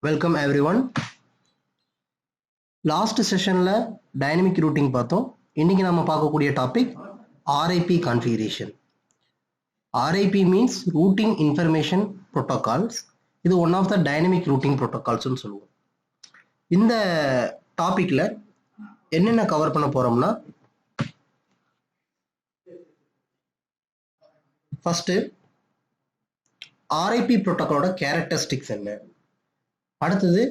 Welcome everyone. Last session la dynamic routing பார்த்தோம். இன்னைக்கு நாம பார்க்கக்கூடிய topic RIP configuration. RIP means routing information protocols. இது one of the dynamic routing protocols னு சொல்லுவோம். இந்த டாபிக்ல என்னென்ன கவர் பண்ண போறோம்னா ஃபர்ஸ்ட் RIP புரோட்டோகாலோட கேரக்டரிஸ்டிக்ஸ் என்ன, அடுத்தது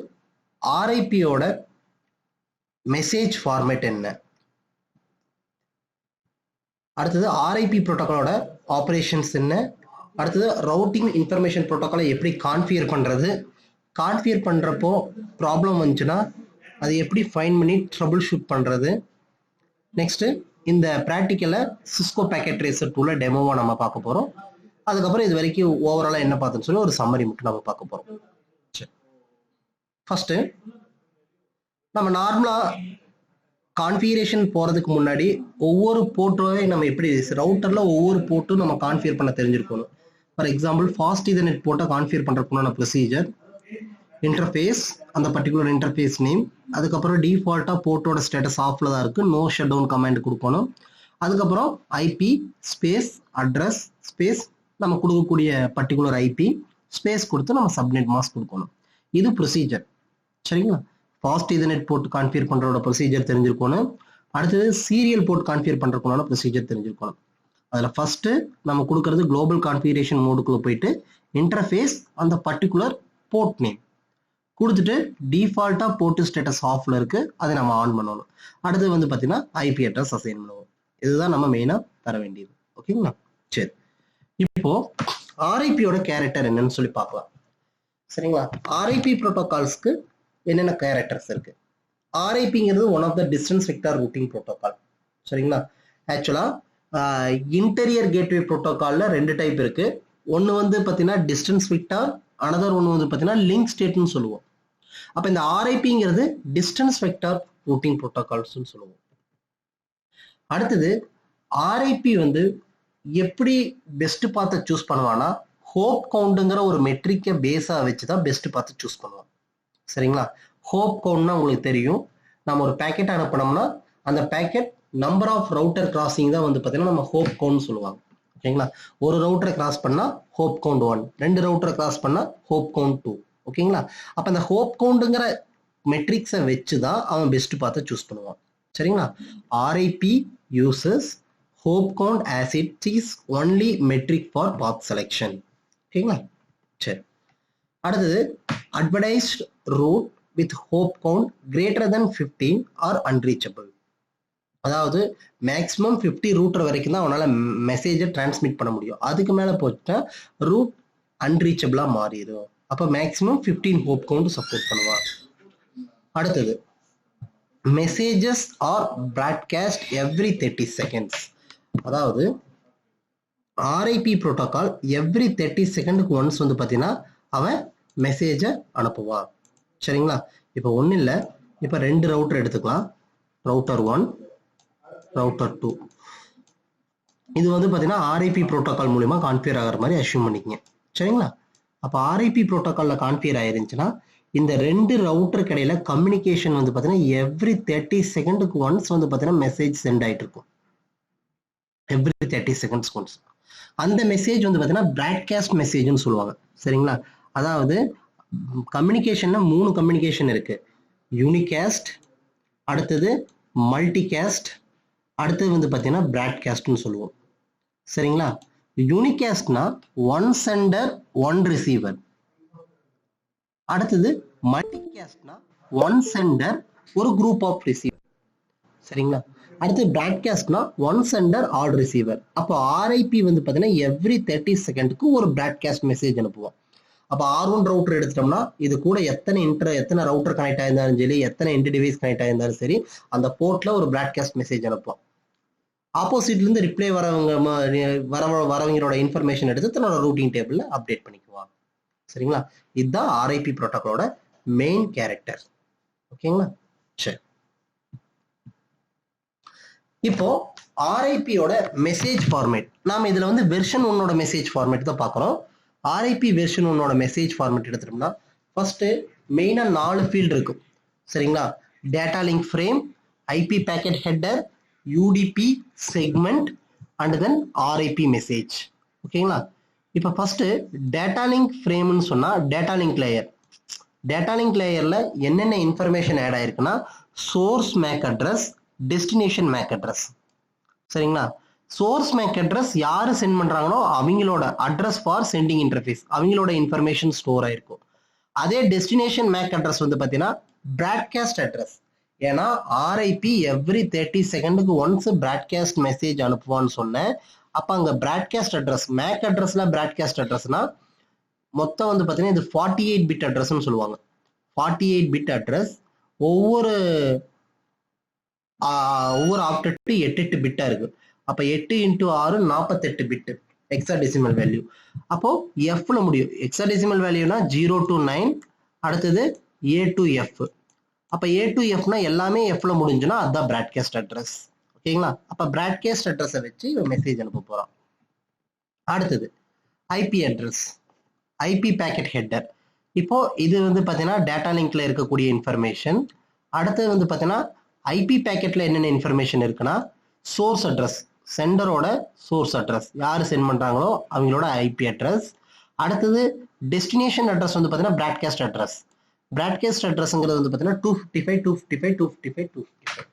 RIP ஓட மெசேஜ் ஃபார்மேட் என்ன, அடுத்தது RIP புரோட்டோகாலோட ஆபரேஷன்ஸ் என்ன, அடுத்தது ரவுட்டிங் இன்ஃபர்மேஷன் புரோட்டோகாலை எப்படி கான்ஃபிகர் பண்றது, கான்ஃபிகர் பண்றப்போ ப்ராப்ளம் வந்துச்சுன்னா அது எப்படி ஃபைண்ட் பண்ணி ட்ரபிள் ஷூட் பண்றது. நெக்ஸ்ட் இந்த ப்ராக்டிக்கலை சிஸ்கோ பேக்கெட் ட்ரேசர் டூல டெமோவா நம்ம பார்க்க போறோம். அதுக்கப்புறம் இது வரைக்கும் ஓவராலா என்ன பார்த்தோம்னு சொல்லி ஒரு சம்மரி மட்டும் நம்ம பார்க்க போறோம். ஃபர்ஸ்ட் நம்ம நார்மலா கான்ஃபிகரேஷன் போறதுக்கு முன்னாடி ஒவ்வொரு போர்ட்டோவை நம்ம எப்படி ரவுட்டர்ல ஒவ்வொரு போர்ட்டும் நம்ம கான்ஃபிகர் பண்ண தெரிஞ்சிருக்கணும். ஃபார் எக்ஸாம்பிள் ஃபாஸ்ட் ஈதர்நெட் போர்ட்டை கான்ஃபிகர் பண்றதுக்குள்ள ப்ரொசீஜர், இன்டர்ஃபேஸ், அந்த பர்டிகுலர் இன்டர்ஃபேஸ் நேம், அதுக்கப்புறம் டிஃபால்ட்டா போர்ட்டோட ஸ்டேட்டஸ் ஆஃப்ல தான் இருக்கு, நோ ஷட் டவுன் கமாண்ட் கொடுக்கணும். அதுக்கப்புறம் ஐபி ஸ்பேஸ் அட்ரஸ் ஸ்பேஸ் நம்ம கொடுக்கக்கூடிய பர்டிகுலர் ஐபி ஸ்பேஸ் கொடுத்து நம்ம சப்நெட் மாஸ்க் கொடுக்கணும். இது ப்ரொசீஜர். சரிங்களா? ஃபாஸ்ட் ஈதர்நெட் போர்ட் கான்ஃபிகர் பண்றதோட ப்ரொசீஜர் தெரிஞ்சிருக்கணும். அடுத்தது சீரியல் போர்ட் கான்ஃபிகர் பண்றதுக்குள்ள ப்ரொசீஜர் தெரிஞ்சிருக்கணும். அதுல ஃபர்ஸ்ட் நம்ம கொடுக்கறது குளோபல் கான்ஃபிகரேஷன் மோடுக்குள்ள போயிட்டு இன்டர்ஃபேஸ் அந்த பர்டிகுலர் போர்ட் நேம் கொடுத்துட்டு டிஃபால்ட்டா போர்ட் ஸ்டேட்டஸ் ஆஃப்ல இருக்கு, அதை நம்ம ஆன் பண்ணணும். அடுத்து வந்து பாத்தீங்கன்னா ஐபி அட்ரஸ் அசைன் பண்ணுவோம். இதுதான் நம்ம மெயினா தர வேண்டியது. ஓகேங்களா? சரி, இப்போ RIP-யோட கேரக்டர் என்னன்னு சொல்லி பார்க்கலாம். சரிங்களா? RIP புரோட்டோகால்ஸ்க்கு என்னென்ன கேரக்டர்ஸ் இருக்கு. RIP-ங்கிறது one of the distance vector routing protocol. சரிங்களா? ஆக்சுவலா இன்டீரியர் கேட்வே புரோட்டோகால்ல ரெண்டு டைப் இருக்கு. ஒன்னு வந்து பாத்தீங்கன்னா டிஸ்டன்ஸ் வெக்டார், அனதர் ஒன்னு வந்து பாத்தீங்கன்னா லிங்க் ஸ்டேட்னு சொல்லுவோம். அப்ப இந்த RIP-ங்கிறது டிஸ்டன்ஸ் வெக்டார் ரூட்டிங் புரோட்டோகால்ஸ்னு சொல்லுவோம். அடுத்தது RIP வந்து எப்படி பெஸ்ட் பாத்தை சூஸ் பண்ணுவானா, ஹோப் கவுண்ட்ங்கிற ஒரு மெட்ரிக்கை பேஸா வச்சுதான் பெஸ்ட் பாத்தை சூஸ் பண்ணுவான். சரிங்களா? ஹோப் கவுண்ட்னா உங்களுக்கு தெரியும், நம்ம ஒரு பேக்கெட் அனுப்பினோம்னா அந்த packet number of router crossing தான் வந்து பாத்தீங்கன்னா நம்ம ஹோப் கவுண்ட் சொல்லுவாங்க. ஓகேங்களா? ஒரு ரவுட்டரை கிராஸ் பண்ணா ஹோப் கவுண்ட் 1, ரெண்டு ரவுட்டரை கிராஸ் பண்ணா ஹோப் கவுண்ட் 2. ஓகேங்களா? அப்ப அந்த ஹோப் கவுண்ட்ங்கிற மெட்ரிக்ஸை வச்சுதான் அவன் பெஸ்ட் பாத்தை சூஸ் பண்ணுவான். சரிங்களா? RIP uses hope count as it is only metric for path selection. ஓகேங்களா? சரி, அடுத்தது advertised route with hope count greater than 15 or unreachable. அதாவது மேக்ஸிமம் 50 ரூட்டர் வரைக்கும் தான் அவனால மெசேஜை டிரான்ஸ்மிட் பண்ண முடியும். அதுக்கு மேல போச்சுன்னா ரூட் அன்ரீச்சபிளா மாறிடும். அப்ப மேக்ஸிமம் 15 ஹோப் கவுண்ட் சப்போர்ட் பண்ணுவான். அடுத்தது messages are broadcast every 30 seconds. அதாவது RIP புரோட்டோகால் எவ்ரி 30 செகண்டுக்கு ஒன்ஸ் வந்து பாத்தீங்கன்னா அவன் மெசேஜை அனுப்புவான். சரிங்களா? இப்போ ஒன்றும் இல்லை, இப்போ ரெண்டு ரவுட்டர் எடுத்துக்கலாம், ரவுட்டர் 1, ரவுட்டர் 2. இது வந்து பாத்தீங்கன்னா RIP புரோட்டோகால் மூலியமா கான்ஃபிகர் ஆகிற மாதிரி அஷ்யூம் பண்ணிக்கங்க. சரிங்களா? அப்போ RIP புரோட்டோகால்ல கான்ஃபிகர் ஆயிருந்துச்சுன்னா இந்த ரெண்டு ரவுட்டருக்கு இடையில கம்யூனிகேஷன் வந்து பாத்தீங்கன்னா எவ்ரி 30 செகண்டுக்கு ஒன்ஸ் வந்து பாத்தீங்கன்னா மெசேஜ் சென்ட் ஆயிட்டு இருக்கும். எவ்ரி 30 செகண்ட்ஸ் ஒன்ஸ் அந்த மெசேஜ் வந்து பாத்தீங்கன்னா பிராட்காஸ்ட் மெசேஜ்னு சொல்லுவாங்க. சரிங்களா? அதாவது கம்யூனிகேஷன்ல 3 கம்யூனிகேஷன் இருக்கு. யூனிகாஸ்ட், அடுத்தது மல்டிகாஸ்ட், அடுத்தது வந்து பாத்தீங்கன்னா பிராட்காஸ்ட்னு சொல்லுவோம். சரிங்களா? யூனிகாஸ்ட்னா ஒன் சென்டர் ஒன் ரிசீவர், அடுத்தது மல்டிகாஸ்ட்னா ஒன் சென்டர் ஒரு குரூப் ஆஃப் ரிசீவர். சரிங்களா? அடுத்து பிராட்காஸ்ட்னா ஒன் சென்டர் ஆல் ரிசீவர். அப்போ RIP வந்து பாத்தீங்கன்னா எவ்ரி 30 செகண்டுக்கு ஒரு பிராட்காஸ்ட் மெசேஜ் அனுப்புவோம். அப்போ R1 ரவுட்டர் எடுத்துட்டோம்னா இது கூட எத்தனை ரவுட்டர் கனெக்ட் ஆயிருந்தாலும் சரி, எத்தனை எண்ட் டிவைஸ் கனெக்ட் ஆயிருந்தாலும் சரி, அந்த போர்ட்ல ஒரு பிராட்காஸ்ட் மெசேஜ் அனுப்புவோம். ஆப்போசிட்ல இருந்து ரிப்ளை வரவங்களோட இன்ஃபர்மேஷன் எடுத்து தன்னோட ரூட்டிங் டேபிள்ல அப்டேட் பண்ணிக்குவாங்க. சரிங்களா? இதுதான் RIP புரோட்டோகாலோட மெயின் கேரக்டர். ஓகேங்களா? சரி, இப்போ RIP-யோட மெசேஜ் ஃபார்மேட், நாம இதுல வந்து வெர்ஷன் 1ஓட மெசேஜ் ஃபார்மேட் தான் பார்க்குறோம். RIP வெர்ஷன் 1ஓட மெசேஜ் ஃபார்மேட் எடுத்துட்டோம்னா ஃபர்ஸ்ட் மெயினா 4 ஃபீல்ட் இருக்கும் சரிங்களா. Data link frame, IP packet header, UDP segment and then RIP message. ஓகேங்களா. இப்போ ஃபர்ஸ்ட் டேட்டா லிங்க் ஃப்ரேம்னு சொன்னா data link layer. Data link லேயர்ல என்னென்ன இன்ஃபர்மேஷன் ஆட் ஆயிருக்குன்னா source MAC address, destination MAC address. சரிங்களா. சோர்ஸ் மேக் அட்ரஸ் யாரு send பண்றாங்களோ அவங்களோட அட்ரஸ் ஃபார் சென்டிங் இன்டர்ஃபேஸ், அவங்களோட இன்ஃபர்மேஷன் ஸ்டோர் ஆயிருக்கும். அதே டெஸ்டினேஷன் மேக் அட்ரஸ் வந்து பாத்தீங்கன்னா பிராட்காஸ்ட் அட்ரஸ். ஏன்னா ஆர்ஐபி எவ்ரி 30 செகண்டுக்கு ஒன்ஸ் பிராட்காஸ்ட் மெசேஜ் அனுப்புவான்னு சொன்னேன். அப்ப அங்க பிராட்காஸ்ட் அட்ரஸ், மேக் அட்ரஸ்ல பிராட்காஸ்ட் அட்ரஸ்னா மொத்தம் வந்து பாத்தீங்கன்னா இது 48 பிட் அட்ரஸ்ன்னு சொல்லுவாங்க. 48 பிட் அட்ரஸ். ஒவ்வொரு ஆப்டெக்ட் 8 பிட்டா இருக்கு. அப்ப 8 × 6 48 பிட் ஹெக்ஸாடெசிமல் வேல்யூ. அப்போ எஃப்ல முடியும். ஹெக்ஸாடெசிமல் வேல்யூனா 0 to 9, அடுத்தது A to F. அப்ப A to Fனா எல்லாமே எஃப்ல முடிஞ்சுன்னா அதுதான் பிராட்காஸ்ட் அட்ரஸ். ஓகேங்களா. அப்ப பிராட்காஸ்ட் அட்ரஸை வச்சு மெசேஜ் அனுப்ப போறோம். அடுத்தது IP address, IP packet header. இப்போ இது வந்து பாத்தீங்கன்னா டேட்டா லிங்க்ல இருக்கக்கூடிய இன்ஃபர்மேஷன். அடுத்தது வந்து பாத்தீங்கன்னா ஐபி பேக்கெட்ல என்னென்ன இன்ஃபர்மேஷன் இருக்குன்னா சோர்ஸ் அட்ரஸ், சென்டரோட சோர்ஸ் அட்ரஸ், யாரு சென்ட் பண்றாங்களோ அவங்களோட ஐபி அட்ரஸ். அடுத்தது டெஸ்டினேஷன் அட்ரஸ் வந்து பாத்தீங்கன்னா பிராட்காஸ்ட் அட்ரஸ். பிராட்காஸ்ட் அட்ரஸ்ங்கிறது வந்து பாத்தீங்கன்னா 255 255 255 255.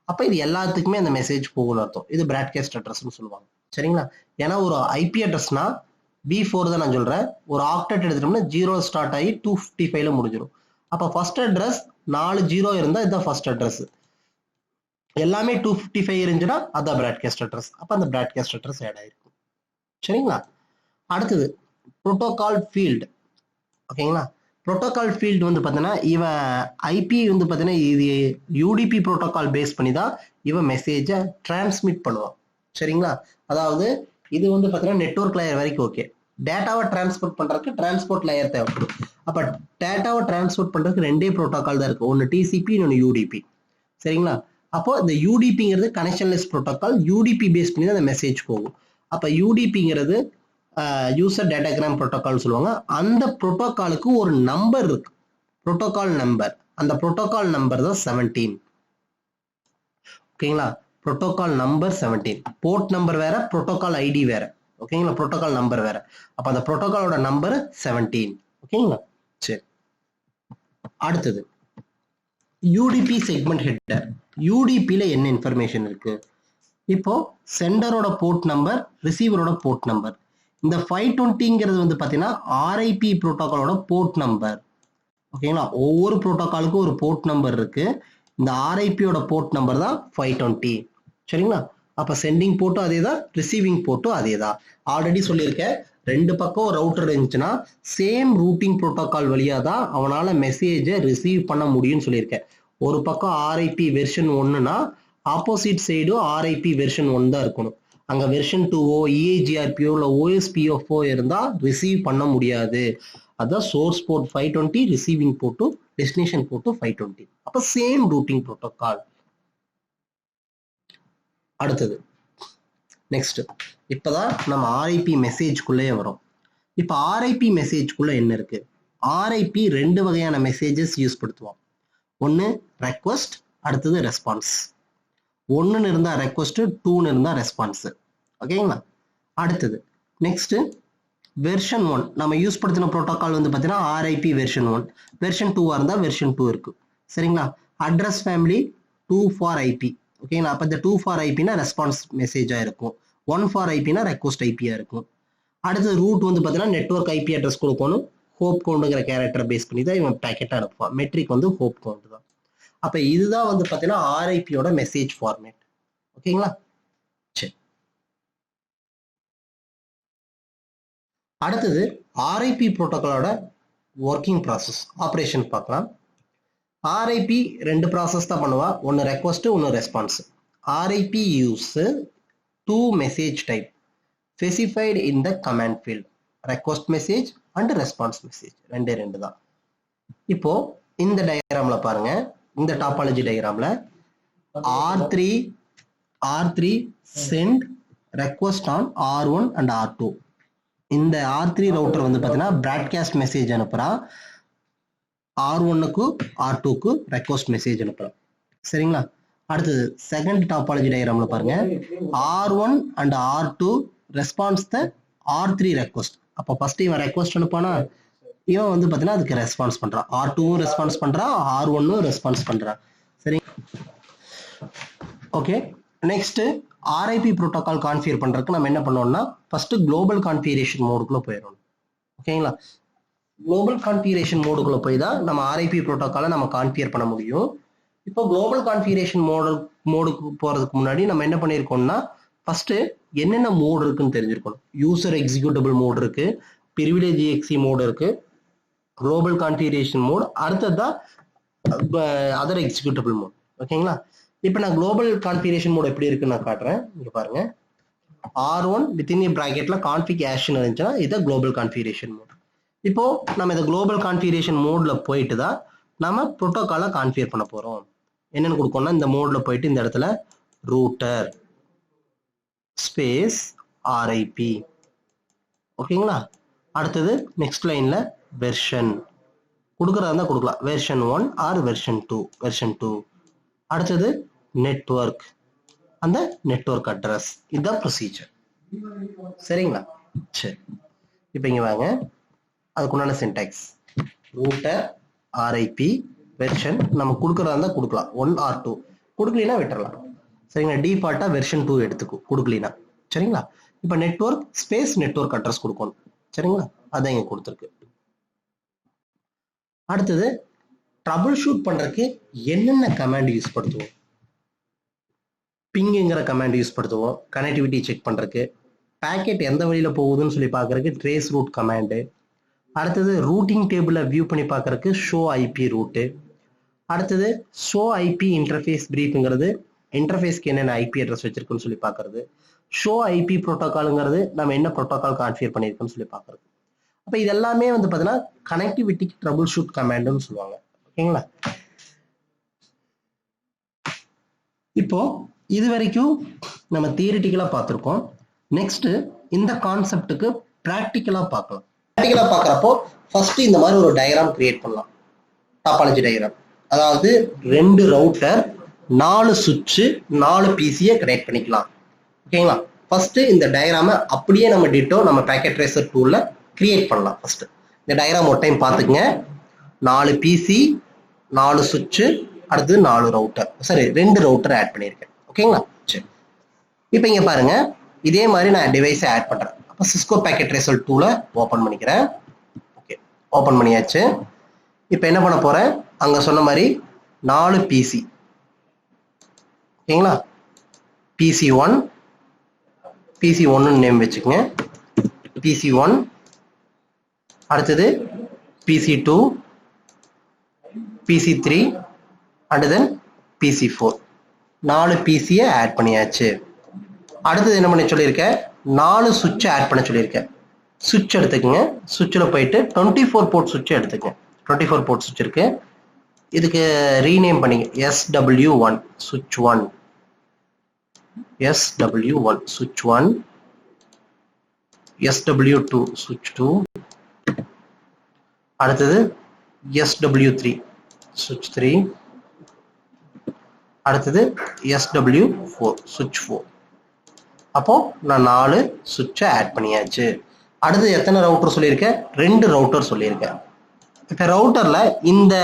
அப்ப இது எல்லாத்துக்குமே அந்த மெசேஜ் போகணும் அர்த்தம். இது பிராட்காஸ்ட் அட்ரஸ்னு சொல்லுவாங்க. சரிங்களா. ஏன்னா ஒரு ஐபி அட்ரஸ்னா B4 தான் நான் சொல்றேன். ஒரு ஆக்டெட் எடுத்துட்டோம்னா 0 ஸ்டார்ட் ஆகி 255ல முடிஞ்சிடும். அப்ப ஃபர்ஸ்ட் அட்ரஸ் 4 0 இருந்தா இதுதான் ஃபர்ஸ்ட் அட்ரஸ். எல்லாமே 255 இருந்துச்சுன்னா அதான் பிராட்காஸ்ட் அட்ரஸ். அப்ப அந்த பிராட்காஸ்ட் அட்ரஸ் ஆட் ஆயிருக்கும். சரிங்களா. அடுத்தது புரோட்டோகால் ஃபீல்டு. ஓகேங்களா. புரோட்டோகால் ஃபீல்டு வந்து பாத்தீங்கன்னா இவன் ஐபி வந்து பாத்தீங்கன்னா இது யூடிபி புரோட்டோகால் பேஸ் பண்ணி தான் இவன் மெசேஜை டிரான்ஸ்மிட் பண்ணுவான். சரிங்களா. அதாவது இது வந்து பாத்தீங்கன்னா நெட்வொர்க் லேயர் வரைக்கும் ஓகே. டேட்டாவை டிரான்ஸ்போர்ட் பண்றதுக்கு டிரான்ஸ்போர்ட் லேயர் தேவைப்படும். அப்ப டேட்டாவை டிரான்ஸ்போர்ட் பண்றதுக்கு ரெண்டே புரோட்டோகால் தான் இருக்கு. ஒன்னு டிசிபி, இன்னொன்னு யூடிபி. சரிங்களா. அப்போ இந்த யூடிபிங்கிறது கனெக்ஷன்லெஸ் புரோட்டோகால். யூடிபி பேஸ் பண்ணி தான் அந்த மெசேஜ் போகும். அப்ப யூடிபிங்கிறது யூசர் டேட்டாகிராம் புரோட்டோகால் சொல்லுவாங்க. அந்த புரோட்டோகாலுக்கு ஒரு நம்பர் இருக்கு, புரோட்டோகால் நம்பர். அந்த புரோட்டோகால் நம்பர் தான் 17. ஓகேங்களா. Protocol number 17. போர்ட் நம்பர் வேற, புரோட்டோகால் ஐடி வேற. ஓகேங்களா. புரோட்டோகால் நம்பர் வேற. அப்ப அந்த புரோட்டோகாலோட நம்பர் 17. ஓகேங்களா. சரி. அடுத்தது யூடிபி செக்மெண்ட் ஹெட்டர். யூடிபில என்ன இன்ஃபர்மேஷன் இருக்கு? இப்போ சென்டரோட போர்ட் நம்பர், ரிசீவரோட போர்ட் நம்பர். இந்த 520ங்கிறது வந்து பாத்தீங்கன்னா ஆர்ஐபி புரோட்டோகாலோட போர்ட் நம்பர். ஓகேங்களா. ஒவ்வொரு புரோட்டோகாலுக்கும் ஒரு போர்ட் நம்பர் இருக்கு. இந்த ஆர்ஐபியோட போர்ட் நம்பர் தான் 520. சரிங்களா. அப்ப சென்டிங் போர்ட்டும் அதே தான், ரிசீவிங் போர்ட்டும் அதே தான். ஆல்ரெடி சொல்லியிருக்கேன், ரெண்டு பக்கம் ரவுட்டர் இருந்துச்சுன்னா சேம் ரூட்டிங் புரோட்டோகால் வழியா தான் அவனால மெசேஜை ரிசீவ் பண்ண முடியும்னு சொல்லியிருக்கேன். ஒரு பக்கம் ஆர்ஐபி வெர்ஷன் 1னா ஆப்போசிட் சைடும் ஆர்ஐபி வெர்ஷன் 1 தான் இருக்கணும். அங்க வெர்ஷன் 2ஓ EIGRPO இல்ல OSPF இருந்தா ரிசீவ் பண்ண முடியாது. அதான் சோர்ஸ் போர்ட் 520, ரிசீவிங் போர்ட்டும் டெஸ்டினேஷன் போர்ட்டும் 520. அப்ப சேம் ரூட்டிங் புரோட்டோகால். அடுத்தது நெக்ஸ்ட், இப்பதான் நம்ம ஆர்ஐபி மெசேஜ்குள்ளே வரும். இப்ப ஆர்ஐபி மெசேஜ்குள்ள என்ன இருக்கு? ஆர்ஐபி ரெண்டு வகையான மெசேஜஸ் யூஸ் படுத்துவோம். ஒன்னு ரெக்வஸ்ட், அடுத்தது ரெஸ்பான்ஸ். 1ன்னு இருந்தா ரெக்வஸ்ட், 2ன்னு இருந்தா ரெஸ்பான்ஸ். ஓகேங்களா. அடுத்தது நெக்ஸ்ட் வெர்ஷன் 1 நம்ம யூஸ் படுத்தின புரோட்டோகால் வந்து பாத்தீங்கன்னா ஆர்ஐபி வெர்ஷன் 1. வெர்ஷன் 2 இருந்தா வெர்ஷன் 2 இருக்கு. சரிங்களா. Address family 2 for IP. ஓகேங்களா. அப்ப இந்த 2 ஃபார் ஐபினா ரெஸ்பான்ஸ் மெசேஜா இருக்கும். 1 ஃபார் ஐபினா ரெக்வஸ்ட் ஐபியா இருக்கும். அடுத்து ரூட் வந்து பாத்தீங்கன்னா நெட்வொர்க் ஐபி அட்ரஸ் கொடுக்கணும். ஹோப் கவுண்ட்ங்கிற கேரக்டர் பேஸ் பண்ணி தான் இவன் பேக்கெட் அனுப்புவான். மெட்ரிக் வந்து ஹோப் கவுண்ட் தான். அப்ப இதுதான் வந்து பாத்தீங்கன்னா ஆர்ஐபியோட மெசேஜ் ஃபார்மேட். ஓகேங்களா. சரி. அடுத்தது ஆர்ஐபி புரோட்டோகாலோட ஒர்க்கிங் ப்ராசஸ், ஆப்ரேஷன் பார்க்கலாம். ஆர்ஐபி ரெண்டு ப்ராசஸ் தான் பண்ணுவா. ஒன்னு ரெக்வஸ்ட், ஒன்னு response. RIP use 2 message type specified in the command field. Request message and response message ரெண்டு தான். இப்போ இந்த டயக்ராம்ல பாருங்க, இந்த topology டயக்ராம்ல R3 send request on R1 and R2. இந்த R3 ரவுட்டர் வந்து பாத்தீங்கன்னா பிராட்காஸ்ட் மெசேஜ் அனுப்புறான். R1க்கு R2க்கு ரெக்வஸ்ட் மெசேஜ் அனுப்புறோம். சரிங்களா? அடுத்தது செகண்ட் டாபாலஜி டயக்ராம்ல பாருங்க, R1 and R2 response the R3 request. அப்போ ஃபர்ஸ்ட் இவன் ரெக்வஸ்ட் அனுப்பானா, இவன் வந்து பாத்தீங்கன்னா அதுக்கு ரெஸ்பான்ஸ் பண்றான். R2வும் ரெஸ்பான்ஸ் பண்றான், R1ம் ரெஸ்பான்ஸ் பண்றான். சரி, okay. Next RIP protocol configure பண்றதுக்கு நம்ம என்ன பண்ணோம்னா, ஃபர்ஸ்ட் குளோபல் கான்ஃபிகரேஷன் மோடுக்குள்ள போயிடணும். ஓகேங்களா? குளோபல் கான்ஃபிகரேஷன் மோடுக்குள்ள போய் தான் நம்ம RIP புரோட்டோகாலை நம்ம கான்ஃபிகர் பண்ண முடியும். இப்போ குளோபல் கான்ஃபிகரேஷன் மோடுக்கு போறதுக்கு முன்னாடி நம்ம என்ன பண்ணியிருக்கோம்னா, ஃபர்ஸ்ட் என்னென்ன மோடு இருக்குன்னு தெரிஞ்சிருக்கணும். யூசர் எக்ஸிக்யூட்டபிள் மோடு இருக்கு, பிரிவிலேஜ் எக்ஸி மோடு இருக்கு, குளோபல் கான்ஃபிகரேஷன் மோடு, அடுத்ததான் அதர் எக்ஸிக்யூட்டபிள் மோட். ஓகேங்களா? இப்போ நான் குளோபல் கான்ஃபிகரேஷன் மோட் எப்படி இருக்குன்னு நான் காட்டுறேன். இங்க பாருங்க, R1 வித்தின் பிராக்கெட்ல கான்ஃபிக் ஆஷன் இருந்துச்சுன்னா இதை குளோபல் கான்ஃபிகரேஷன் மோட். இப்போ நம்ம இந்த குளோபல் கான்ஃபிகரேஷன் மோட்ல போயிட்டு தான் நம்ம புரோட்டோகாலை கான்ஃபிகர் பண்ண போறோம். என்னன்னு கொடுக்கணும்னா, இந்த மோட்ல போயிட்டு இந்த இடத்துல ரூட்டர் ஸ்பேஸ் RIP. ஓகேங்களா? அடுத்தது நெக்ஸ்ட் லைன்ல வெர்ஷன் கொடுக்கறதா இருந்தா கொடுக்கலாம், வெர்ஷன் 1 ஆர் வெர்ஷன் 2. அடுத்தது நெட்வொர்க், அந்த நெட்வொர்க் அட்ரஸ். இதுதான் ப்ரொசீஜர். சரிங்களா? சரி, இப்போ இங்க வாங்க, அதுக்குண்டான சின்டாக்ஸ் ரூட்டர் RIP வெர்ஷன். நம்ம கொடுக்கறதா இருந்தா கொடுக்கலாம் 1 ஆர் 2, கொடுக்கலனா விட்டுறலாம். சரிங்களா? டிஃபால்ட்டா வெர்ஷன் 2 எடுத்துக்கும் கொடுக்கலனா. சரிங்களா? இப்போ நெட்வொர்க் ஸ்பேஸ் நெட்வொர்க் அட்ரஸ் கொடுக்கணும். சரிங்களா? அதான் இங்க கொடுத்துருக்கு. அடுத்தது ட்ரபிள் ஷூட் பண்றதுக்கு என்னென்ன கமாண்ட் யூஸ் படுத்துவோம்? பிங்ங்கிற கமாண்ட் யூஸ் படுத்துவோம் கனெக்டிவிட்டி செக் பண்றதுக்கு. பேக்கெட் எந்த வழியில போகுதுன்னு சொல்லி பார்க்கறதுக்கு ட்ரேஸ் ரூட் கமாண்டு. அடுத்தது ரூட்டிங் டேபிள வியூ பண்ணி பார்க்கறதுக்கு ஷோ IP ரூட்டு. அடுத்தது ஷோ IP இன்டர்ஃபேஸ் பிரீஃப்ங்கிறது இன்டர்ஃபேஸ்க்கு என்னென்ன IP அட்ரஸ் வச்சிருக்குன்னு சொல்லி பார்க்கறது. ஷோ IP புரோட்டோகால்ங்கிறது நம்ம என்ன புரோட்டோகால் கான்ஃபிகர் பண்ணியிருக்கோம்னு சொல்லி பார்க்கறது. அப்போ இது எல்லாமே வந்து பார்த்தீங்கன்னா கனெக்டிவிட்டிக்கு ட்ரபிள் ஷூட் கமாண்டுன்னு சொல்லுவாங்க. ஓகேங்களா? இப்போ இது வரைக்கும் நம்ம தியரிட்டிக்கலா பார்த்துருக்கோம். நெக்ஸ்ட் இந்த கான்செப்டுக்கு பிராக்டிக்கலா பார்க்கலாம். பிராக்டிக்கலா பார்க்குறப்போ ஃபர்ஸ்ட் இந்த மாதிரி ஒரு டயக்ராம் கிரியேட் பண்ணலாம், டாபாலஜி டயக்ராம். அதாவது 2 ரவுட்டர் 4 சுவிட்ச் 4 PCயை கனெக்ட் பண்ணிக்கலாம். ஓகேங்களா? ஃபர்ஸ்ட் இந்த டயக்ராமை அப்படியே நம்ம டிட்டோ நம்ம பேக்கெட் ட்ரேசர் டூல்ல கிரியேட் பண்ணலாம். ஃபர்ஸ்ட் இந்த டயக்ராம் ஒரு டைம் பார்த்துக்குங்க. 4 PC 4 சுவிட்ச், அடுத்து 4 ரவுட்டர், சரி 2 ரவுட்டர் ஆட் பண்ணியிருக்கேன். ஓகேங்களா? சரி, இப்போ இங்க பாருங்க, இதே மாதிரி நான் டிவைஸை ஆட் பண்றேன். அப்போ சிஸ்கோ பேக்கெட் ட்ரேசர் டூல ஓப்பன் பண்ணிக்கிறேன். ஓகே, ஓப்பன் பண்ணியாச்சு. இப்போ என்ன பண்ண போறேன், அங்க சொன்ன மாதிரி 4 PC. ஓகேங்களா? PC1 நேம் வச்சுக்கோங்க. PC1, அடுத்தது PC2, PC3 and then PC4. 4 PCயை add பண்ணியாச்சு. அடுத்தது என்ன பண்ண சொல்லியிருக்கேன், 4 சுவிட்ச் ஆட் பண்ண சொல்லியிருக்கேன். சுவிட்ச் எடுத்துக்கங்க. சுவிட்சில் போயிட்டு 24 போர்ட் சுவிட்ச் எடுத்துக்கங்க. 24 போர்ட் சுவிட்ச் இருக்கு. இதுக்கு ரீநேம் பண்ணிங்க, SW1 சுவிட்ச் 1, SW1 சுவிட்ச் 1, SW2 சுவிட்ச் 2, அடுத்தது SW3 சுவிட்ச் 3, அடுத்தது SW4 சுவிட்ச் 4. அப்போ நான் 4 சுவிட்சை ஆட் பண்ணியாச்சு. அடுத்து எத்தனை ரவுட்டர் சொல்லியிருக்கேன், 2 ரவுட்டர் சொல்லியிருக்கேன். இப்போ ரவுட்டர்ல இந்த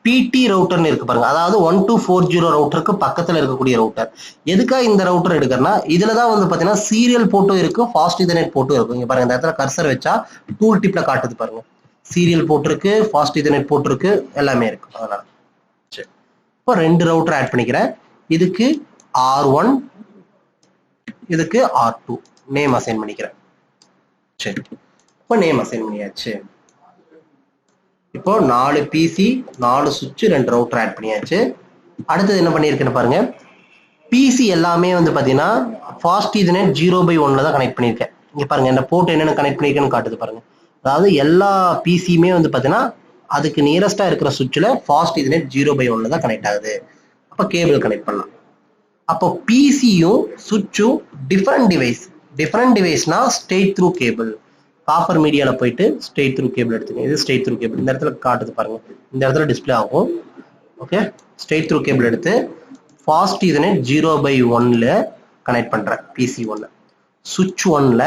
PT ரவுட்டர்னு இருக்கு பாருங்க, அதாவது 1240 ரவுட்டருக்கு பக்கத்துல இருக்கக்கூடிய ரவுட்டர். எதுக்காக இந்த ரவுட்டர் எடுக்கிறேன்னா, இதுலதான் வந்து பாத்தீங்கன்னா சீரியல் போர்ட்டும் இருக்கு, ஃபாஸ்ட் ஈதர்நெட் போர்ட்டும் இருக்கும். இங்க பாருங்க, இந்த இடத்துல கர்சர் வச்சா டூல் டிப்ல காட்டுது பாருங்க, சீரியல் போர்ட் இருக்கு, ஃபாஸ்ட் ஈதர்நெட் போர்ட் இருக்கு, எல்லாமே இருக்கு. அதனால சரி, இப்போ 2 ரவுட்டர் ஆட் பண்ணிக்கிறேன். இதுக்கு R1, இதுக்கு R2 நேம் அசைன் பண்ணிக்கிறேன். சரி, இப்போ நேம் அசைன் பண்ணியாச்சு. இப்போ 4 PC 4 சுவிட்ச் 2 ரவுட்டர் ஆட் பண்ணியாச்சு. அடுத்தது என்ன பண்ணியிருக்கேன்னு பாருங்க, PC எல்லாமே வந்து பாத்தீங்கன்னா ஃபாஸ்ட் ஈதர்நெட் 0/1 தான் கனெக்ட் பண்ணியிருக்கேன். இங்க பாருங்க, இந்த போர்ட் என்னென்ன கனெக்ட் பண்ணியிருக்கேன்னு காட்டுது பாருங்க. அதாவது எல்லா PCயுமே வந்து பாத்தீங்கன்னா அதுக்கு நியரஸ்டா இருக்கிற சுவிட்ச்ல ஃபாஸ்ட் ஈதர்நெட் 0/1 தான் கனெக்ட் ஆகுது. அப்ப கேபிள் கனெக்ட் பண்ணலாம். அப்போ PCயும் சுவிட்சும் டிஃபரெண்ட் டிவைஸ்னா ஸ்ட்ரெயிட் த்ரூ கேபிள். காப்பர் மீடியால போயிட்டு ஸ்ட்ரெயிட் த்ரூ கேபிள் எடுத்துங்க. இது ஸ்ட்ரெயிட் த்ரூ கேபிள் இந்த இடத்துல காட்டுது பாருங்க, இந்த இடத்துல டிஸ்பிளே ஆகும். ஓகே, ஸ்ட்ரெயிட் த்ரூ கேபிள் எடுத்து ஃபாஸ்ட் ஈதர்நெட் 0/1ல கனெக்ட் பண்றேன் PC1. சுவிட்ச் 1ல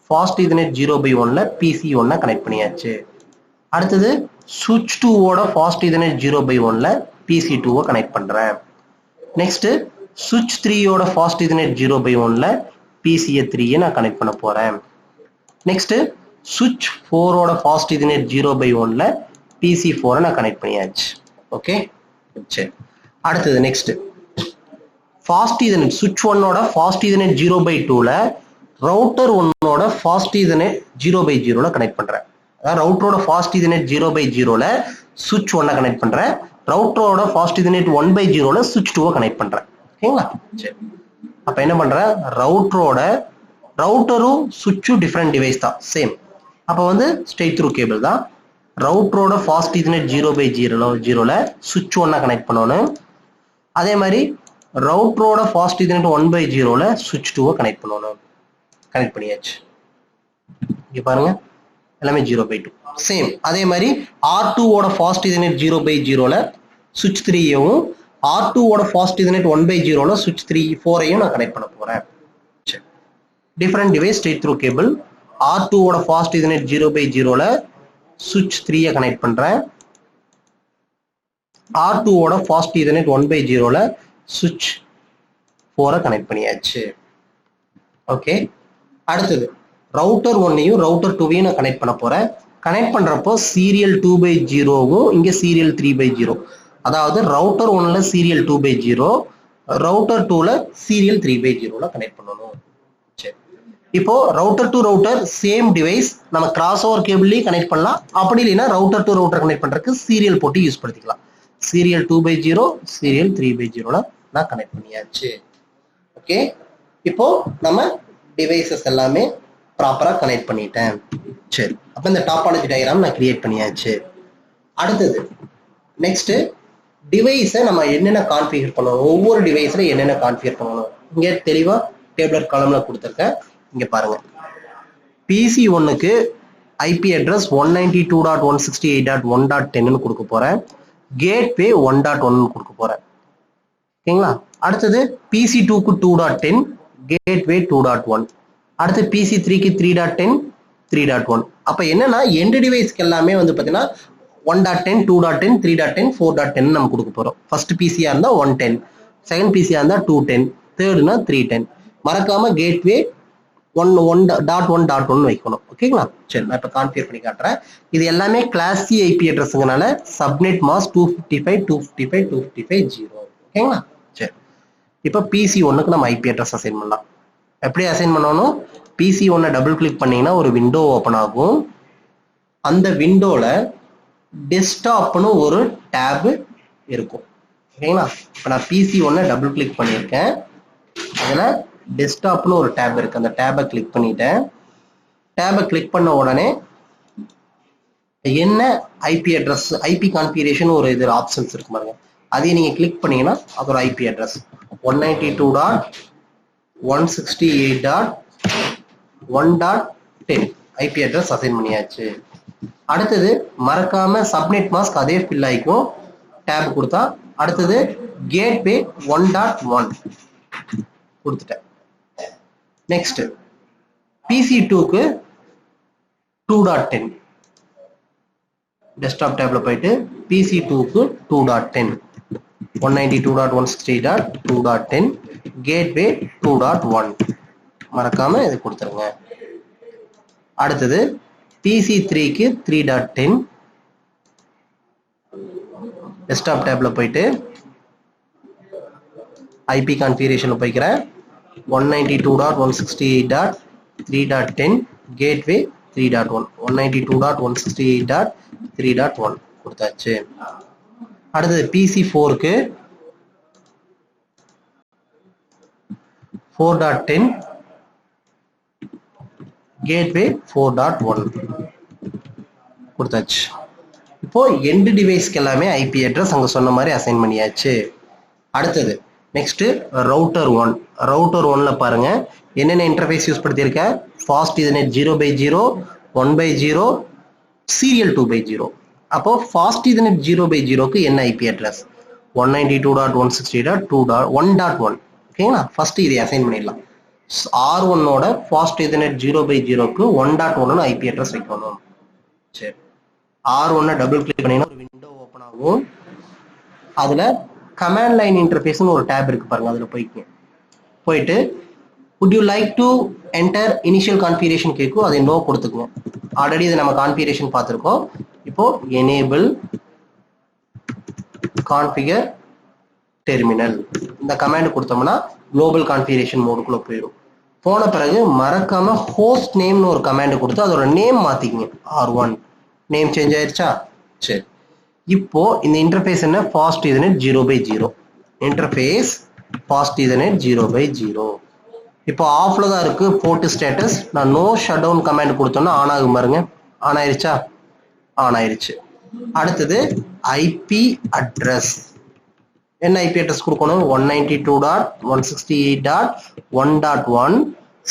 ஃபாஸ்ட் ஈதர்நெட் 0/1ல PC1 கனெக்ட் பண்ணியாச்சு. அடுத்தது சுவிட்ச் 2ஓட ஃபாஸ்ட் ஈதர்நெட் 0/1ல PC2 கனெக்ட் பண்றேன். நெக்ஸ்ட் சுவிட்ச் 3ஓட ஃபாஸ்ட் ஈதர்நெட் 0/1ல PC3 நான் கனெக்ட் பண்ண போறேன். நெக்ஸ்ட் சுவிட்ச் 4ஓட ஃபாஸ்ட் ஈதர்நெட் 0/1ல PC4 நான் கனெக்ட் பண்ணியாச்சு. ஓகே, சரி. அடுத்தது நெக்ஸ்ட் ஃபாஸ்ட் ஈதர்நெட் சுவிட்ச் 1ஓட ஃபாஸ்ட் ஈதர்நெட் 0/2ல ரவுட்டர் 1ஓட ஃபாஸ்ட் ஈதர்நெட் 0/0ல கனெக்ட் பண்றேன். அதாவது ரவுட்டரோட ஃபாஸ்ட் ஈதர்நெட் 0/0ல சுவிட்ச் 1 கனெக்ட் பண்றேன். ரவுட்டரோட ஃபாஸ்ட் ஈதர்நெட் 1/0ல சுவிட்ச் 2 கனெக்ட் பண்றேன். ஓகேங்களா? சரி. அப்ப என்ன பண்றேன், ரவுட்டரும் சுவிட்சும் டிஃபரெண்ட் டிவைஸ் தான், சேம். அப்ப வந்து ஸ்ட்ரெயிட் த்ரூ கேபிள் தான். ரவுட்டரோட ஃபாஸ்ட் ஈதர்நெட் 0/0ல சுவிட்ச் 1 கனெக்ட் பண்ணணும். அதே மாதிரி ரவுட்டரோட ஃபாஸ்ட் ஈதர்நெட் 1/0ல சுவிட்ச் 2 கனெக்ட் பண்ணணும். கனெக்ட் பண்ணியாச்சு. இங்க பாருங்க, எல்லாமே 0/2 சேம். அதே மாதிரி R2ஓட ஃபாஸ்ட் ஈதர்நெட் 0/0ல சுவிட்ச் 3யும் R2ஓட ஃபாஸ்ட் ஈதர்நெட் 1/0ல சுவிட்ச் 4யும் நான் கனெக்ட் பண்ண போறேன். Different device straight through cable. R2ஓட ஃபாஸ்ட் ஈதர்நெட் 0/0ல சுவிட்ச் 3 கனெக்ட் பண்றேன். R2ஓட ஃபாஸ்ட் ஈதர்நெட் 1/0ல சுவிட்ச் 4 கனெக்ட் பண்ணியாச்சு. ஓகே, அடுத்தது ரவுட்டர் 1யும் ரவுட்டர் 2யும் நான் கனெக்ட் பண்ண போறேன். கனெக்ட் பண்றப்போ சீரியல் 2/0வும் இங்க சீரியல் 3/0. அதாவது ரவுட்டர் 1ல சீரியல் 2/0, ரவுட்டர் 2ல சீரியல் 3/0ல கனெக்ட் பண்ணணும். சரி, இப்போ router to router same device நம்ம கிராஸ் ஓவர் கேபிள்லயும் கனெக்ட் பண்ணலாம். அப்படி இல்லைன்னா ரவுட்டர் டு ரவுட்டர் கனெக்ட் பண்றதுக்கு சீரியல் போட்டு யூஸ் படுத்திக்கலாம். சீரியல் 2/0, சீரியல் 3/0ல நான் கனெக்ட் பண்ணியாச்சு. ஓகே, இப்போ நம்ம டிவைசஸ் எல்லாமே ப்ராப்பரா கனெக்ட் பண்ணிட்டேன். சரி, அப்ப இந்த டாபாலஜி டயக்ராம் நான் கிரியேட் பண்ணியாச்சு. அடுத்தது நெக்ஸ்ட் டிவைஸை நம்ம என்னென்ன கான்ஃபிகர் பண்ணணும், ஒவ்வொரு டிவைஸ்ல என்னென்ன கான்ஃபிகர் பண்ணணும் இங்க தெளிவா டேபிளர் காலம்ல கொடுத்துருக்கேன். இங்க பாருங்க, PC1க்கு ஐபி அட்ரஸ் 192.168.1.10 கொடுக்க போறேன். கேட்வே 1.1 கொடுக்க போறேன். ஓகேங்களா? அடுத்தது PC2க்கு 2.10, கேட்வே 2.1. அடுத்து PC3க்கு 3.10, 3.1. அப்ப என்னன்னா எண்ட் டிவைஸ்க்கு எல்லாமே வந்து பாத்தீங்கன்னா 1.10, 2.10, 3.10, 4.10 நம்ம கொடுக்க போறோம். ஃபர்ஸ்ட் பிசியா இருந்தா 110, செகண்ட் பிசியா இருந்தா 210, தேர்ட்னா 310. மறக்காம கேட்வே 1.1.1 வைக்கணும். ஓகேங்களா? சரி, நான் இப்ப கான்ஃபிகர் பண்ணி காட்டுறேன். இது எல்லாமே கிளாஸ் சி ஐபி அட்ரஸ்ங்கனால சப்நெட் மாஸ்க் 255.255.255.0. ஓகேங்களா? சரி, இப்ப PC1க்கு நம்ம ஐபி அட்ரஸ் அசைன் பண்ணலாம். எப்படி அசைன் பண்ணணும், PC1 டபுள் கிளிக் பண்ணீங்கன்னா ஒரு விண்டோ ஓபன் ஆகும். அந்த விண்டோல டெஸ்க்டாப்னு ஒரு டேப் இருக்கும். ஓகேங்களா? இப்ப நான் PC1 டபுள் கிளிக் பண்ணியிருக்கேன். அதுல டெஸ்க்டாப்னு ஒரு டேப் இருக்கு. அந்த டேபை கிளிக் பண்ணிட்டேன். டேபை கிளிக் பண்ண உடனே என்ன ஐபி அட்ரஸ், ஐபி கான்ஃபிகரேஷன் ஒரு இது ஆப்ஷன்ஸ் இருக்கு பாருங்க. அதையும் நீங்க கிளிக் பண்ணீங்கன்னா அது ஒரு IP address 192.168.1.10 IP address assign பண்ணியாச்சு. அடுத்தது மறக்காம சப்நெட் மாஸ்க் அதே ஃபில் ஆயிக்கும். டேப் கொடுத்தா அடுத்தது கேட்வே 1.1 கொடுத்துட்டேன். நெக்ஸ்ட் PC2க்கு 2.10 டெஸ்க்டாப் டேப்ல போயிட்டு PC2க்கு 2.10 192.168.2.10 கேட்வே 2.1 மறக்காம இது கொடுத்துருங்க. அடுத்தது PC3க்கு 3.10 டெஸ்க்டாப் டேப்ல போயிட்டு ஐபி கான்ஃபிகரேஷன்ல போய்க்கிறேன். 192.168.3.10 கேட்வே 3.1 192.168.3.1 கொடுத்தாச்சு. அடுத்தது PC4க்கு 4.10 கேட்வே 4.1 கொடுத்தாச்சு. இப்போ எண்ட் டிவைஸ்க்கு எல்லாமே ஐபி அட்ரஸ் அங்க சொன்ன மாதிரி அசைன் பண்ணியாச்சு. அடுத்தது நெக்ஸ்ட் ரவுட்டர் 1. ரவுட்டர் 1ல பாருங்க என்னென்ன இன்டர்ஃபேஸ் யூஸ் படுத்தியிருக்கேன். Fast ethernet 0/0, 1/0 serial 2/0. அப்போ fast ethernet 0/0 க்கு என்ன IP address 192.168.2.1.1 ஓகேங்களா ஃபர்ஸ்ட் இதை அசைன் பண்ணிடலாம் R1 ஓட fast ethernet 0/0 க்கு 1.1 IP address வைக்கணும் சரி R1 டபுள் கிளிக் பண்ணீங்கன்னா ஒரு விண்டோ ஓபன் ஆகும் அதுல கமாண்ட் லைன் இன்டர்ஃபேஸ்னு ஒரு டேப் இருக்கு பாருங்க அதுல போயிட்டு would you like to enter initial configuration கேக்கும் அதை நோ கொடுத்துக்குங்க ஆல்ரெடி இதை நம்ம கான்ஃபிகரேஷன் பார்த்திருக்கோம் இப்போ enable configure terminal இந்த கமாண்ட் கொடுத்தோம்னா global configuration மோடுக்குள்ள போயிடும் போன பிறகு மறக்காம host name னு ஒரு கமாண்ட் கொடுத்து அதோட நேம் மாத்திக்கங்க R1 நேம் சேஞ்ச் ஆயிருச்சா சரி இப்போ இந்த இன்டர்ஃபேஸ் என்ன fast ethernet 0/0 interface fast ethernet 0/0 இப்போ ஆஃப்ல தான் இருக்கு போர்ட் ஸ்டேட்டஸ் நான் நோ ஷட் டவுன் கமாண்ட் கொடுத்தோம்னா ஆன் ஆகும் பாருங்க ஆன் ஆயிருச்சா ஆன் ஆயிருச்சு அடுத்தது ஐபி அட்ரஸ் என்ன ஐபி அட்ரஸ் கொடுக்கணும் 192.168.1.1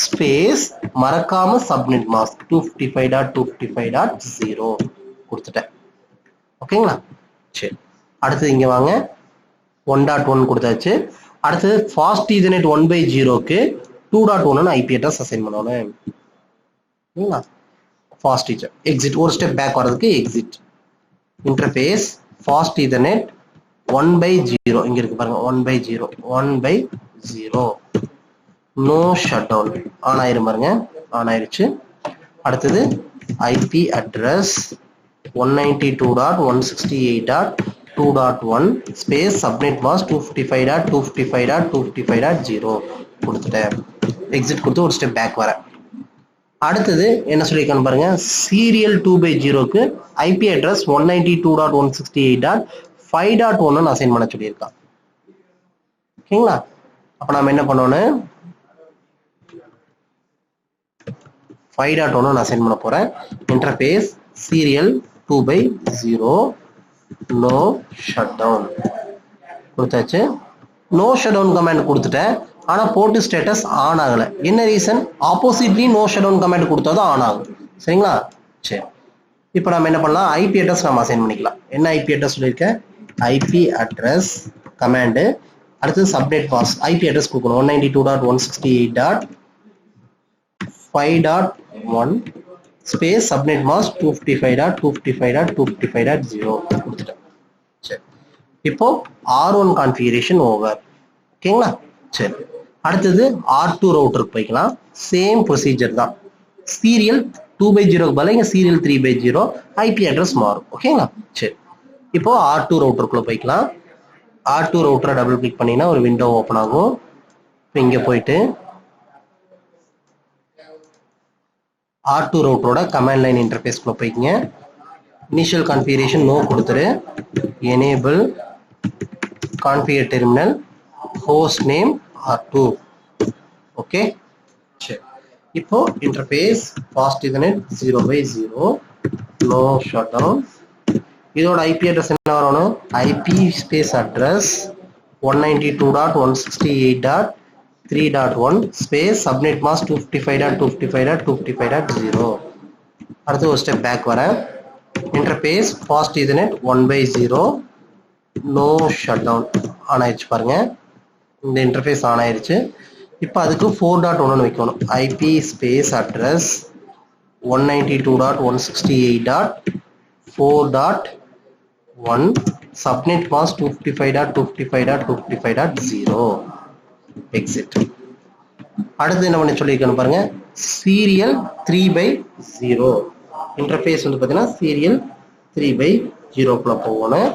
ஸ்பேஸ் மறக்காம சப்நெட் மாஸ்க் 255.255.0 கொடுத்துட்டேன் ஓகேங்களா சரி அடுத்தது இங்க வாங்க 1.1 கொடுத்தாச்சு அடுத்தது ஃபாஸ்ட் ஈதர்நெட் 1/0 க்கு 2.1 ஐபி அட்ரஸ் அசைன் பண்ணணும் ஓகேங்களா ஃபாஸ்ட் ஈதர் எக்ஸிட் ஒரு ஸ்டெப் பேக் வரதுக்கு எக்ஸிட் இன்டர்ஃபேஸ் ஃபாஸ்ட் ஈதர்நெட் 1/0 இங்க இருக்கு பாருங்க 1/0 நோ ஷட் டவுன் ஆன் ஆயிரும் பாருங்க ஆன் ஆயிருச்சு அடுத்தது IP address 192.168.2.1 space subnet mask 255.255.255.0 கொடுத்துட்டேன் எக்ஸிட் கொடுத்து ஒரு ஸ்டெப் பேக் வரேன் அடுத்தது என்ன சொல்லியிருக்கான்னு பாருங்க சீரியல் 2/0 க்கு ஐபி அட்ரஸ் 192.168.5.1 அசைன் பண்ண சொல்லியிருக்கான் ஓகேங்களா அப்ப நாம என்ன பண்ணணும் 5.1 அசைன் பண்ண போறேன் இன்டர்ஃபேஸ் சீரியல் 2/0 no shutdown கொடுத்தாச்சு no shutdown கமாண்ட் கொடுத்துட்டேன் ஆனா போர்ட் ஸ்டேட்டஸ் ஆன் ஆகல என்ன reason oppositely no shutdown command கொடுத்தாதான் ஆன் ஆகும் சரிங்களா சரி இப்போ நாம என்ன பண்ணலாம் ஐபி அட்ரஸ் நாம அசைன் பண்ணிக்கலாம் என்ன ஐபி அட்ரஸ் சொல்லியிருக்கேன் ஐபி அட்ரஸ் கமாண்ட் அடுத்து சப்நெட் மாஸ்க் ஐபி அட்ரஸ் கொடுக்கணும் 192.168.5.1 ஸ்பேஸ் சப்நெட் மாஸ்க் 255.255.255.0 கொடுத்துட்டேன் சரி இப்போ R1 கான்ஃபிகரேஷன் ஓவர் ஓகேங்களா சரி அடுத்தது R2 ரவுட்டருக்கு போய்க்கலாம் சேம் ப்ரொசீஜர் தான் சீரியல் 2/0 பதிலா இங்க சீரியல் 3/0 ஐபி அட்ரஸ் மாறும் ஓகேங்களா சரி இப்போ R2 ரவுட்டருக்குள்ள போய்க்கலாம் R2 ரவுட்டரை டபுள் கிளிக் பண்ணீங்கன்னா ஒரு விண்டோ ஓபன் ஆகும் இப்போ இங்க போயிட்டு R2 ரவுட்டரோட கமாண்ட் லைன் இன்டர்ஃபேஸ்க்குள்ள போய்க்கங்க இனிஷியல் கான்ஃபிகரேஷன் நோ கொடுத்துரு enable configure terminal host name R2 okay சரி இப்போ interface fast ethernet 0/0 no shut down இதோட ஐபி அட்ரஸ் என்ன வரணும் IP space address 192.168.3.1 space subnet mask 255.255.255.0 அடுத்து ஒரு ஸ்டெப் பேக் வரேன் interface fast ethernet 1/0 no shut down on ஆயிடுச்சு பாருங்க இந்த இன்டர்ஃபேஸ் ஆன் ஆயிடுச்சு இப்போ அதுக்கு 4.1 வைக்கணும் IP space address 192.168.4.1 subnet mask 255.255.255.0 exit அடுத்து என்ன பண்ண சொல்லிருக்கேன்னு பாருங்க சீரியல் 3/0 இன்டர்ஃபேஸ் வந்து பாத்தீங்கன்னா சீரியல் 3/0 குள்ள போகணும்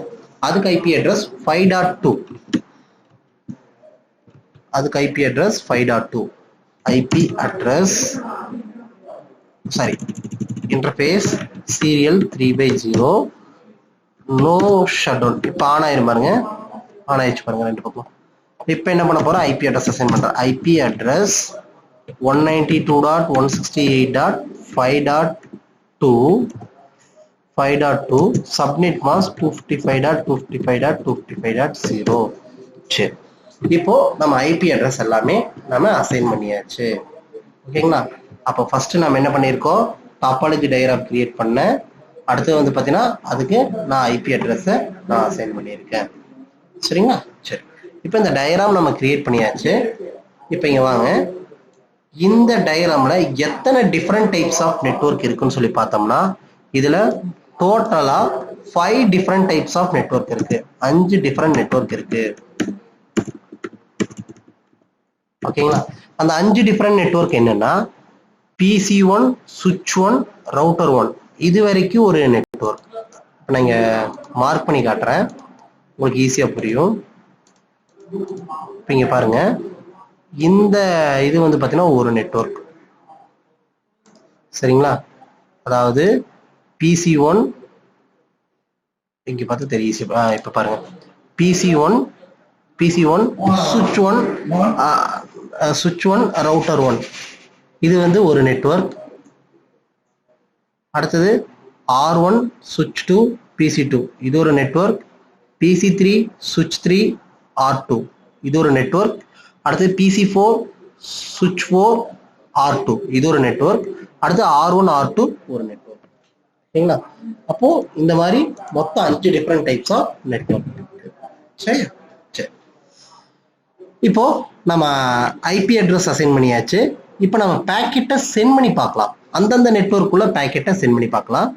அதுக்கு ஐபி அட்ரஸ் 5.2 அதுக்கு IP address 5.2 IP address sorry interface serial 3/0 no shut down இப்போ ஆன் ஆயிரும் பாருங்க ஆன் ஆயிடுச்சு பாருங்க ரெண்டு பக்கம் இப்போ என்ன பண்ண போறோம் ஐபி அட்ரஸ் அசைன் பண்றேன் ஐபி அட்ரஸ் 192.168.5.2 சப்நெட் மாஸ்க் 255.255.255.0 சரி இப்போ நம்ம ஐபி அட்ரஸ் எல்லாமே நம்ம அசைன் பண்ணியாச்சு ஓகேங்களா அப்போ ஃபர்ஸ்ட் நம்ம என்ன பண்ணியிருக்கோம் டாபாலஜி டயக்ராம் கிரியேட் பண்ணேன். அடுத்து வந்து பார்த்தீங்கன்னா அதுக்கு நான் ஐபி அட்ரஸை நான் அசைன் பண்ணியிருக்கேன். சரிங்களா? சரி, இப்போ இந்த டயக்ராம் நம்ம கிரியேட் பண்ணியாச்சு. இப்போ இங்கே வாங்க, இந்த டயக்ராம்ல எத்தனை டிஃப்ரெண்ட் டைப்ஸ் ஆஃப் நெட்வொர்க் இருக்குன்னு சொல்லி பார்த்தோம்னா இதுல டோட்டலா 5 டிஃப்ரெண்ட் டைப்ஸ் ஆஃப் நெட்வொர்க் இருக்கு. 5 டிஃப்ரெண்ட் நெட்வொர்க் இருக்கு. ஓகேங்களா? அந்த 5 டிஃப்ரெண்ட் நெட்வொர்க் என்னன்னா PC1, சுவிட்ச் 1, ரவுட்டர் 1, இது வரைக்கும் ஒரு நெட்வொர்க். நான் இங்க மார்க் பண்ணி காட்டுறேன், உங்களுக்கு ஈஸியா புரியும். இப்ப இங்க பாருங்க, இந்த இது வந்து பாத்தீங்கன்னா ஒரு நெட்வொர்க். சரிங்களா? அதாவது PC1 இங்க பார்த்து தெரியும். இப்ப பாருங்க, PC1 சுவிட்ச் 1 ரவுட்டர் 1, இது வந்து ஒரு நெட்வொர்க். அடுத்தது R1 சுவிட்ச் 2 PC2, இது ஒரு நெட்வொர்க். PC3 சுவிட்ச் 3 R2, இது ஒரு நெட்வொர்க். அடுத்து PC4 சுவிட்ச் 4 R2, இது ஒரு நெட்வொர்க். அடுத்து R1 R2 ஒரு நெட்வொர்க். சரிங்களா? அப்போ இந்த மாதிரி மொத்தம் 5 டிஃப்ரெண்ட் டைப்ஸ் ஆஃப் நெட்வொர்க் இருக்கு. சரி, சரி. இப்போ நம்ம ஐபி அட்ரஸ் அசைன் பண்ணியாச்சு. இப்போ நம்ம பேக்கெட்டை சென்ட் பண்ணி பார்க்கலாம். அந்தந்த நெட்வொர்க்குள்ள பேக்கெட்டை சென்ட் பண்ணி பார்க்கலாம்.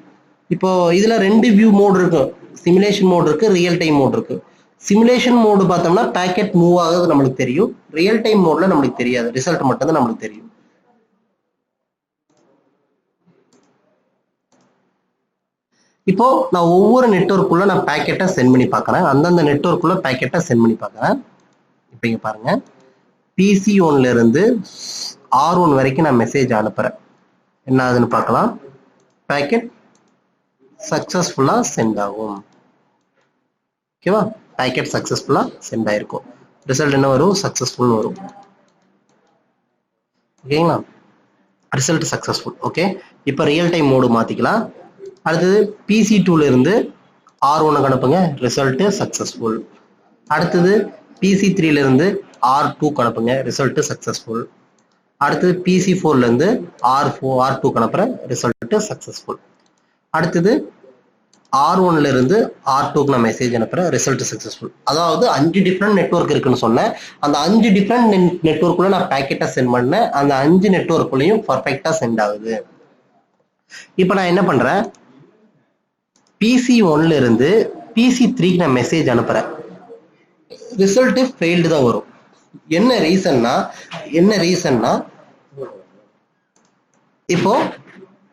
இப்போ இதுல 2 வியூ மோட் இருக்கு. சிமுலேஷன் மோட் இருக்கு, ரியல் டைம் மோட் இருக்கு. சிமுலேஷன் மோடு பார்த்தோம்னா பேக்கெட் மூவ் ஆகுது நம்மளுக்கு தெரியும். ரியல் டைம் மோட்ல நம்மளுக்கு தெரியாது, ரிசல்ட் மட்டும் தான் நம்மளுக்கு தெரியும். இப்போ நான் ஒவ்வொரு நெட்வொர்க்குள்ள நான் பேக்கெட்டை சென்ட் பண்ணி பார்க்கறேன். அந்தந்த நெட்வொர்க்குள்ள பேக்கெட்டை சென்ட் பண்ணி பார்க்கறேன். இப்போ இங்க பாருங்க, PC1 ல இருந்து R1 வரைக்கும் நான் மெசேஜ் அனுப்புறேன். என்ன ஆகுதுன்னு பார்க்கலாம். பேக்கெட் சக்சஸ்ஃபுல்லா சென்ட் ஆகும். ஓகேவா? பேக்கெட் சக்சஸ்ஃபுல்லா சென்ட் ஆயிருக்கும். ரிசல்ட் என்ன வரும்? சக்சஸ்ஃபுல் வரும். ஓகேங்களா? Result successful. ஓகே, இப்போ ரியல் டைம் மோடு மாத்திக்கலாம். அடுத்தது PC2 ல இருந்து R1 அனுப்புங்க, ரிசல்ட் சக்சஸ்ஃபுல். அடுத்தது PC3 ல இருந்து R2 அனுப்புங்க, ரிசல்ட் சக்சஸ்ஃபுல். அடுத்தது PC4 ல இருந்து R2 அனுப்புறேன், ரிசல்ட் சக்சஸ்ஃபுல். அடுத்தது R1 ல இருந்து R2க்கு நான் மெசேஜ் அனுப்புறேன், ரிசல்ட் சக்சஸ்ஃபுல். அதாவது 5 டிஃப்ரெண்ட் நெட்வொர்க் இருக்குன்னு சொன்னேன். அந்த 5 டிஃப்ரெண்ட் நெட்வொர்க்குள்ள நான் பேக்கெட்டை சென்ட் பண்ணேன். அந்த 5 நெட்வொர்க்குள்ளேயும் பர்ஃபெக்டா சென்ட் ஆகுது. இப்போ நான் என்ன பண்றேன், PC1 ல இருந்து PC3க்கு நான் மெசேஜ் அனுப்புறேன், ரிசல்ட் ஃபெயில்டு தான் வரும். என்ன ரீசன்னா இப்போ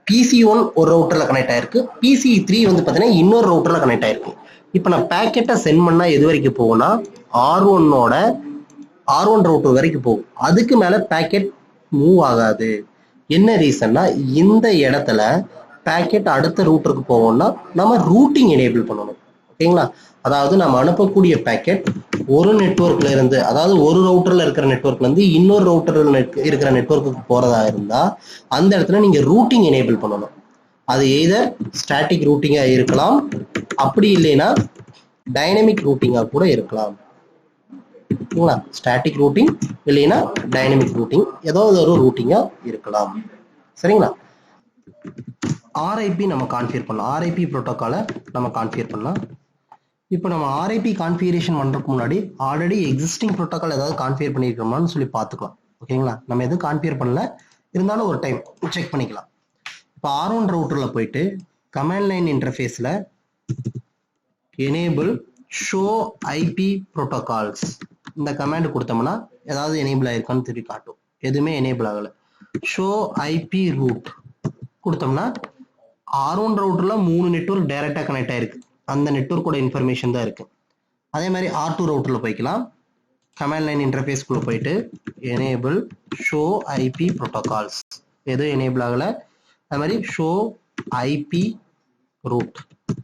PC1 ஒரு ரவுட்டர்ல கனெக்ட் ஆயிருக்கு, PC3 வந்து பாத்தீங்கன்னா இன்னொரு ரவுட்டர்ல கனெக்ட் ஆயிருக்கு. இப்போ நான் பேக்கெட்டை சென்ட் பண்ணா எது வரைக்கும் போகும்னா R1 ரவுட்டர் வரைக்கும் போகும். அதுக்கு மேல பேக்கெட் மூவ் ஆகாது. என்ன ரீசன்னா, இந்த இடத்துல பேக்கெட் அடுத்த ரூட்டருக்கு போவோம்னா நம்ம ரூட்டிங் எனேபிள் பண்ணணும். ஓகேங்களா? அதாவது நம்ம அனுப்பக்கூடிய பேக்கெட் ஒரு நெட்வொர்க்ல இருந்து, அதாவது ஒரு ரவுட்டர்ல இருக்கிற நெட்வொர்க்ல இருந்து இன்னொரு ரவுட்டர்ல இருக்கிற நெட்வொர்க்குக்கு போறதா இருந்தா அந்த இடத்துல நீங்க ரூட்டிங் எனேபிள் பண்ணணும். அது எய்தர் ஸ்டாட்டிக் ரூட்டிங்கா இருக்கலாம், அப்படி இல்லைன்னா டைனமிக் ரூட்டிங்கா கூட இருக்கலாம். ஓகேங்களா? ஸ்டாட்டிக் ரூட்டிங் இல்லைன்னா டைனமிக் ரூட்டிங், ஏதாவது ஒரு ரூட்டிங்கா இருக்கலாம். சரிங்களா? RIP நம்ம கான்ஃபிகர் பண்ணலாம். RIP புரோட்டோகாலை நம்ம கான்ஃபிகர் பண்ணலாம். இப்போ நம்ம RIP கான்ஃபிகரேஷன் பண்றதுக்கு முன்னாடி ஆல்ரெடி எக்ஸிஸ்டிங் புரோட்டோகால் ஏதாவது கான்ஃபிகர் பண்ணியிருக்கோமான்னு சொல்லி பார்த்துக்கலாம். ஓகேங்களா? நம்ம எதுவும் கான்ஃபிகர் பண்ணல, இருந்தாலும் ஒரு டைம் செக் பண்ணிக்கலாம். இப்போ R1 ரவுட்டர்ல போயிட்டு கமாண்ட் லைன் இன்டர்ஃபேஸ்ல எனேபிள் ஷோ IP புரோட்டோகால்ஸ் இந்த கமாண்ட் கொடுத்தோம்னா ஏதாவது எனேபிள் ஆயிருக்கான்னு திருப்பி காட்டும். எதுவுமே எனேபிள் ஆகல. ஷோ IP ரூட் கொடுத்தோம்னா R1 ரவுட்டர்ல 3 நெட்வொர்க் டைரக்டா கனெக்ட் ஆயிருக்கு, அந்த நெட்வொர்க்கோட இன்ஃபர்மேஷன் தான் இருக்கு. அதே மாதிரி R2 ரவுட்டர்ல போய்க்கலாம். கமாண்ட் லைன் இன்டர்ஃபேஸ்க்குள்ள போயிட்டு எனேபிள் ஷோ IP புரோட்டோகால்ஸ், எதுவும் எனேபிள் ஆகல. அது மாதிரி ஷோ IP ரூட்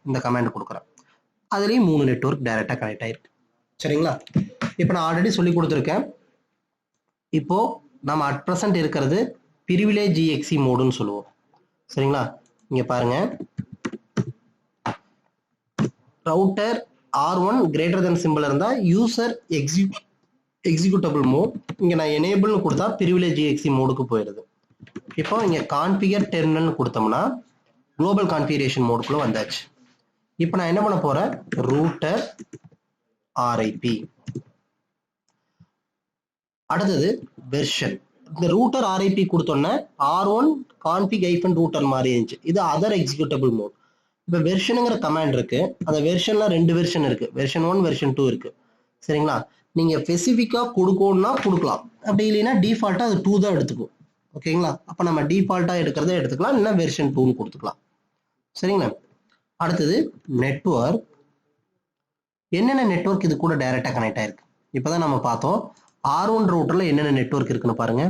இந்த கமாண்ட் கொடுக்குறேன். அதுலேயும் 3 நெட்வொர்க் டைரக்டா கனெக்ட் ஆயிருக்கு. சரிங்களா? இப்போ நான் ஆல்ரெடி சொல்லி கொடுத்துருக்கேன். இப்போ நம்ம அட் ப்ரெசென்ட் இருக்கிறது பிரிவிலேஜ் EXE மோடுன்னு சொல்லுவோம். சரிங்களா? இங்க பாருங்க, router R1 greater than simple இருந்தா யூசர் எக்ஸிக்யூட்டபிள் மோட். இங்க நான் எனேபிள்னு கொடுத்தா பிரிவிலேஜ் EXE மோடுக்கு போயிடுது. இப்போ இங்க கான்ஃபிகர் டெர்மினல் கொடுத்தோம்னா குளோபல் கான்ஃபிகரேஷன் மோடுக்குள்ள வந்தாச்சு. இப்போ நான் என்ன பண்ண போறேன், ரூட்டர் ஆர்ஐபி. அடுத்தது வெர்ஷன். இந்த ரூட்டர் ஆர்ஐபி கொடுத்தோன்னே R1 config hyphen ரூட்டர் மாதிரி இருந்துச்சு. இது அதர் எக்ஸிக்யூட்டபிள் மோட். இப்போ வெர்ஷனுங்கிற கமாண்ட் இருக்கு. அந்த வெர்ஷன்ல 2 வெர்ஷன் இருக்கு, வெர்ஷன் 1 வெர்ஷன் 2 இருக்கு. சரிங்களா? நீங்க ஸ்பெசிஃபிக்கா கொடுக்கணும்னா கொடுக்கலாம், அப்படி இல்லைன்னா டிஃபால்ட்டா அது 2 தான் எடுத்துக்கும். ஓகேங்களா? அப்ப நம்ம டிஃபால்ட்டா எடுக்கிறத எடுத்துக்கலாம், இல்லைன்னா வெர்ஷன் 2 கொடுத்துக்கலாம். சரிங்களா? அடுத்தது நெட்வொர்க். என்னென்ன நெட்வொர்க் இது கூட டைரக்டா கனெக்ட் ஆயிருக்கு இப்பதான் நம்ம பார்த்தோம். R1 ரூட்டர்ல என்னென்ன நெட்வொர்க் இருக்குன்னு பாருங்க.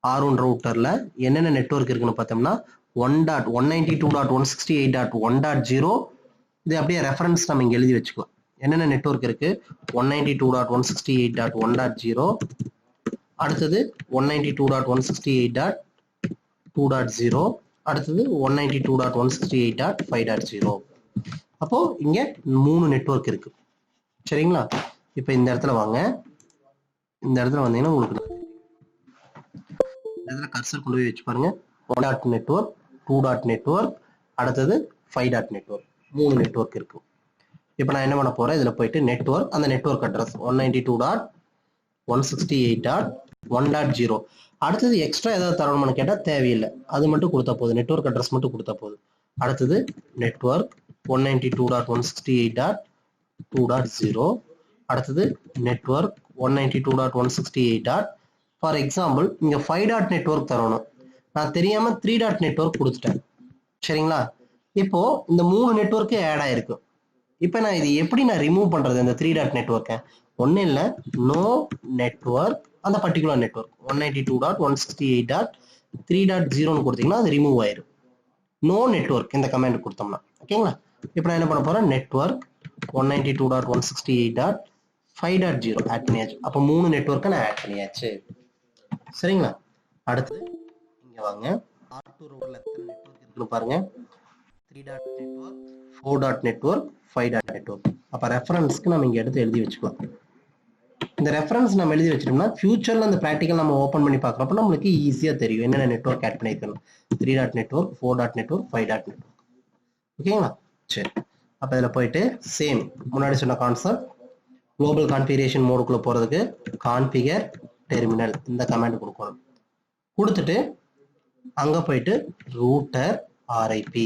R1 ரூட்டர்ல என்னென்ன நெட்வொர்க் இருக்குன்னு பார்த்தோம்னா 1.192.168.1.0. இது அப்படியே ரெஃபரன்ஸ் நம்ம இங்க எழுதி வச்சுக்கலாம். என்னென்ன நெட்வொர்க் இருக்கு, 192.168.1.0. அடுத்தது 192.168.2.0. அடுத்தது 192.168.5.0. அப்போ இங்க 3 நெட்வொர்க் இருக்கு. சரிங்களா? இப்ப இந்த இடத்துல வாங்க. இந்த இடத்துல வந்தீங்கன்னா உங்களுக்கு இடத்துல கர்சர் கொண்டு போய் வச்சு பாருங்க. 1. நெட்வொர்க், 2. நெட்வொர்க், அடுத்தது 5. நெட்வொர்க். 3 நெட்வொர்க் இருக்கு. இப்போ நான் என்ன பண்ண போறேன், இதுல போயிட்டு நெட்வொர்க், அந்த நெட்வொர்க் அட்ரஸ் 192.168.1.0. அடுத்தது எக்ஸ்ட்ரா ஏதாவது தரணும்னு கேட்டா தேவையில்லை, அது மட்டும் கொடுத்தா போதும், நெட்வொர்க் அட்ரஸ் மட்டும் கொடுத்தா போதும். அடுத்தது நெட்வொர்க் 192.168.2.0. அடுத்தது நெட்வொர்க் 192.168. ஃபார் எக்ஸாம்பிள் இங்க 5. நெட்வொர்க் தரணும், நான் தெரியாம 3. நெட்வொர்க் கொடுத்துட்டேன். சரிங்களா? இப்போ இந்த 3 நெட்வொர்க்கு ஆட் ஆயிருக்கு. இப்போ நான் இது எப்படி நான் ரிமூவ் பண்றது இந்த 3. நெட்வொர்க்கை? ஒன்றும் இல்லை, நோ நெட்வொர்க் அந்த பர்டிகுலர் நெட்வொர்க் 192.168.3.0 கொடுத்தீங்கன்னா அது ரிமூவ் ஆயிரும். நோ நெட்வொர்க் இந்த கமாண்ட் கொடுத்தோம்னா. ஓகேங்களா? இப்போ நான் என்ன பண்ண போறேன், நெட்வொர்க் 192.168.5.0 ஆட் பண்ணியாச்சு. அப்போ 3 நெட்வொர்க்கை நான் ஆட் பண்ணியாச்சு. சரிங்களா? அடுத்து இங்க வாங்க. R2 ரூட்டர்ல எத்தனை நெட்வொர்க் இருக்குன்னு பாருங்க. 3. நெட்வொர்க், 4. நெட்வொர்க், 5. நெட்வொர்க். அப்ப ரெஃபரன்ஸ்க்கு நம்ம இங்க எடுத்து எழுதி வச்சுக்கலாம். இந்த ரெஃபரன்ஸ் நம்ம எழுதி வச்சிட்டோம்னா ஃபியூச்சர்ல அந்த ப்ராக்டிக்கல் நம்ம ஓபன் பண்ணி பார்க்கறப்ப நம்மளுக்கு ஈஸியா தெரியும் என்னென்ன நெட்வொர்க் ஆட் பண்ணிருக்கணும். 3. நெட்வொர்க், 4. நெட்வொர்க், 5. நெட்வொர்க். ஓகேங்களா? சரி, அப்ப இதுல போயிட்டு சேம் முன்னாடி சொன்ன கான்செப்ட், குளோபல் கான்ஃபிகரேஷன் மோடுக்குள்ள போறதுக்கு கான்ஃபிகர் டெர்மினல் இந்த கமாண்ட் கொடுக்கணும். கொடுத்துட்டு அங்க போயிட்டு ரூட்டர் ஆர்ஐபி.